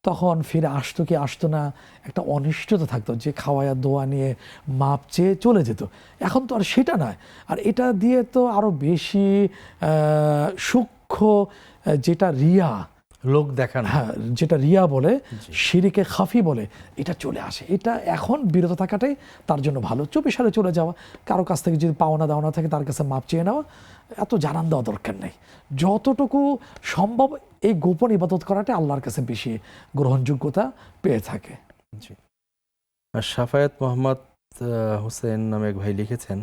তখন ফিরে আসতো কি আসতো না, একটা অনিশ্চয়তা থাকতো, যে খাওয়ায়া দোয়া নিয়ে মাপ চেয়ে চলে যেত। এখন তো আর সেটা নয়। আর এটা দিয়ে তো আরো বেশি সূক্ষ্ম, যেটা রিয়া, লোক দেখান। হ্যাঁ, যেটা রিয়া বলে, শিরিকে খাফি বলে, এটা চলে আসে। এটা এখন বিরত থাকাটাই তার জন্য ভালো। চুপি সারে চলে যাওয়া, কারো কাছ থেকে যদি পাওনা দাওনা থাকে তার কাছে মাপ চেয়ে নেওয়া, এত জানান দেওয়া দরকার নেই। যতটুকু সম্ভব এই গোপন ইবাদত করাটা আল্লাহর কাছে বেশি গ্রহণযোগ্যতা পেয়ে থাকে। জি। শাফায়াত মোহাম্মদ হোসেন নামে এক ভাই লিখেছেন,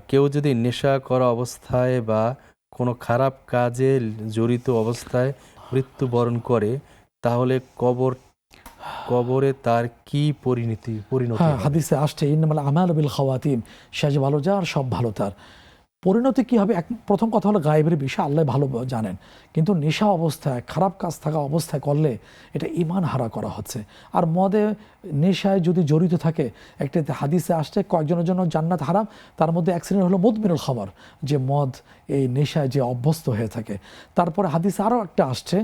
কেউ যদি নেশা করা অবস্থায় বা কোনো খারাপ কাজে জড়িত অবস্থায় মৃত্যুবরণ করে তাহলে কবরে তার কি পরিণতি হ্যাঁ, হবে? হাদিসে আসছে, ইন্নামাল আমালু বিল খাওয়াতিম, শেষ ভালো যার সব ভালো তার। পরিণতি কি হবে? প্রথম কথা হলো গায়েবের বিষয় আল্লাহ ভালো জানেন, কিন্তু নেশা অবস্থায়, খারাপ কাজ থাকা অবস্থায় করলে এটা ঈমান হারা করা হচ্ছে। আর মদে, নেশায় যদি জড়িত থাকে, একটা হাদিসে আসছে কয়েকজনের জন্য জান্নাত হারাম, তার মধ্যে এক শ্রেণীর হলো মুদমিনুল খামর, যে মদ, এই নেশায় যে অভ্যস্ত হয়ে থাকে। তারপরে হাদিসে আরও একটা আসছে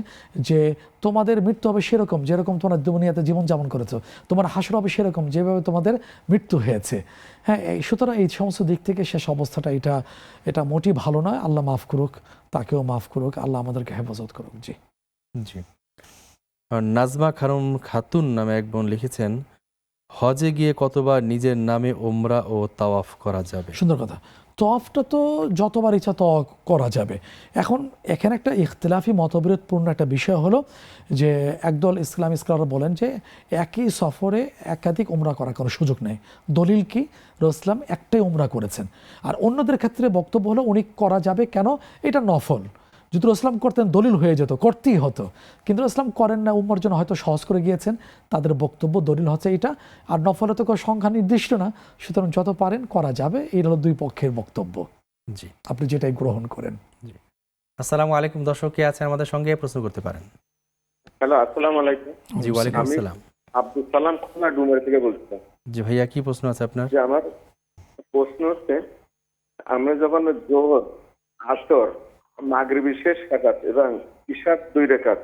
যে তোমাদের মৃত্যু হবে সেরকম যেরকম তোমরা দুনিয়াতে জীবনযাপন করেছো, তোমার হাসর হবে সেরকম যেভাবে তোমাদের মৃত্যু হয়েছে। হ্যাঁ, সুতরাং এই সমস্ত দিক থেকে শেষ অবস্থাটা এটা মোটেই ভালো নয়। আল্লাহ মাফ করুক, তাকেও মাফ করুক, আল্লাহ আমাদেরকে হেফাজত করুক। জি। জি। আর নাজমা খাতুন নামে এক বোন লিখেছেন, হজে গিয়ে কতবার নিজের নামে ওমরা ও তাওয়াফ করা যাবে? সুন্দর কথা। তওয়াফটা তো যতবার ইচ্ছা করা যাবে। এখন এখানে একটা ইখতিলাফি মতবিরোধপূর্ণ একটা বিষয় হলো যে একদল ইসলামী স্কলার বলেন যে একই সফরে একাধিক উমরা করার কোনো সুযোগ নেই। দলিল কি? রাসূল একটাই উমরা করেছেন। আর অন্যদের ক্ষেত্রে বক্তব্য হলো উনি করা যাবে কেন, এটা নফল। যদি রাসূল করতেন দলিল হয়ে যেত, করতেই হতো, কিন্তু রাসূল করেন না, উম্মার জন্য হয়তো সহজ করে গিয়েছেন। তাদের বক্তব্য দলিল হচ্ছে এটা। আর নফলে তো কোনো সংখ্যা নির্দিষ্ট না, সুতরাং যত পারেন করা যাবে। এই হলো দুই পক্ষের বক্তব্য। জি, আপনি যেটাই গ্রহণ করেন। আসসালামু আলাইকুম। দর্শক কে আছেন আমাদের সঙ্গে, প্রশ্ন করতে পারেন। হ্যালো, আসসালামু আলাইকুম। জি, ওয়ালাইকুম আসসালাম। আব্দুল সালাম খুলনা ডুমের থেকে বলছিলাম। জি ভাইয়া, কি প্রশ্ন আছে আপনার? যে আমার প্রশ্ন হচ্ছে, আমরা যখন জোহর, আসর, মাগরিবি শেষ রাকাত এবং ইশার 2 রাকাত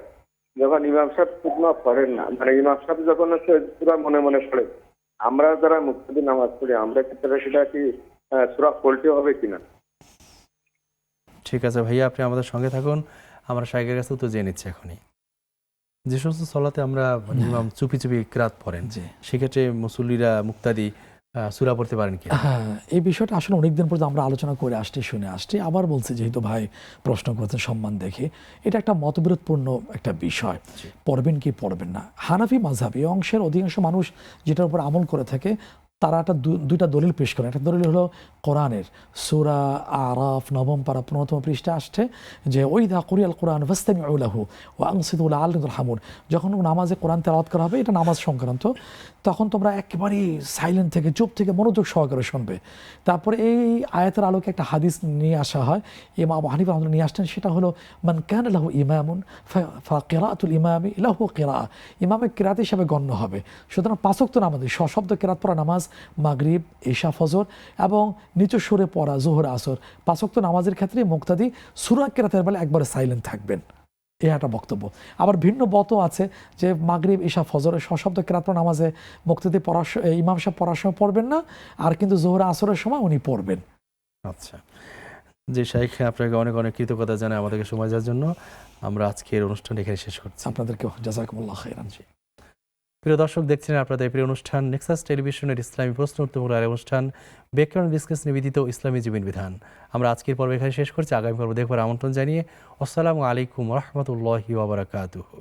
যখন ইমাম সাহেব খুতবা পড়েন না, মানে ইমাম সাহেব যখন হচ্ছে সূরা মনে মনে পড়ে, আমরা যারা মুক্তদি নামাজ পড়ি, আমরা কি সেটা কি সূরা পড়তে হবে কিনা? ঠিক আছে ভাইয়া, আপনি আমাদের সঙ্গে থাকুন, আমরা শাইখের কাছে উত্তর জেনে নিচ্ছি এখনই। যে সমস্ত সলাতে আমরা ইমাম চুপি চুপি কিরাত পড়েন, জি। সেক্ষেত্রে মুসল্লিরা মুক্তাদি সূরা পড়তে পারেন কি? হ্যাঁ, এই বিষয়টা আসলে অনেকদিন পর্যন্ত আমরা আলোচনা করে আসছি, শুনে আসছি। আবার বলছি, যেহেতু ভাই প্রশ্ন করেছেন সম্মান দেখে, এটা একটা মতবিরোধপূর্ণ একটা বিষয়। পড়বেন কি পড়বেন না, হানাফি মাযহাব এই অংশের অধিকাংশ মানুষ যেটার উপর আমল করে থাকে, তারা একটা দুইটা দলিল পেশ করেন। একটা দলিল হলো কোরআনের সূরা আরাফ 9 পারা 15তম পৃষ্ঠা আসছে যে ওয়াইদা কুরিয়াল কোরআন ফাসতামিউ লাহু ওয়া আনসিতু লাআল্লাকুম তুরহামুন। যখন নামাজে কোরআন তেলাওয়াত করা হবে, এটা নামাজ সংক্রান্ত, তখন তোমরা একেবারেই সাইলেন্ট থেকে, চুপ থেকে মনোযোগ সহকারে শুনবে। তারপরে এই আয়াতের আলোকে একটা হাদিস নিয়ে আসা হয়, ইমাম আবু হানিফা রাহমাতুল্লাহ নিয়ে আসতেন, সেটা হলো মান কানা লাহু ইমামুন ফাকিরাতুল ইমামি লাহু কিরাআহ, ইমামের কিরাত হিসাবে গণ্য হবে। সুতরাং 5 ওয়াক্ত নামাজে সশব্দ কিরাত পড়া নামাজ, মাগরিব, ইশা, ফজর এবং নিচু সুরে পড়া যোহর, আসর, 5 ওয়াক্ত নামাজের ক্ষেত্রে মুক্তাদি সূরা কিরাতের বেলা একবারে সাইলেন্ট থাকবেন। এই একটা বক্তব্য। আবার ভিন্ন মতও আছে যে মাগরিব, ইশা, ফজরের সশব্দ কিরাত পড়া নামাজে মুক্তাদি পড়ার ইমাম সাহেব পড়ার সময় পড়বেন না, আর কিন্তু যোহর, আসরের সময় উনি পড়বেন। আচ্ছা, জি শাইখ, আপনাকে অনেক অনেক কৃতজ্ঞতা জানাই আমাদেরকে সময় দেওয়ার জন্য। আমরা আজকের অনুষ্ঠান এখানে শেষ করছি। আপনাদেরকে জাযাকুমুল্লাহ খাইরান। প্রিয় দর্শক, দেখছেন আপনাদের প্রিয় অনুষ্ঠান নেক্সাস টেলিভিশনের ইসলামী প্রশ্ন উত্তরমূলক অনুষ্ঠান ব্যাকরণ ডিসকাস নিবেদিত ইসলামী জীবন বিধান। আমরা আজকের পর্ব এখানে শেষ করছি। আগামী পর্ব দেখবার আমন্ত্রণ জানিয়ে আসসালামু আলাইকুম ওয়া রাহমাতুল্লাহি ওয়া বারাকাতুহু।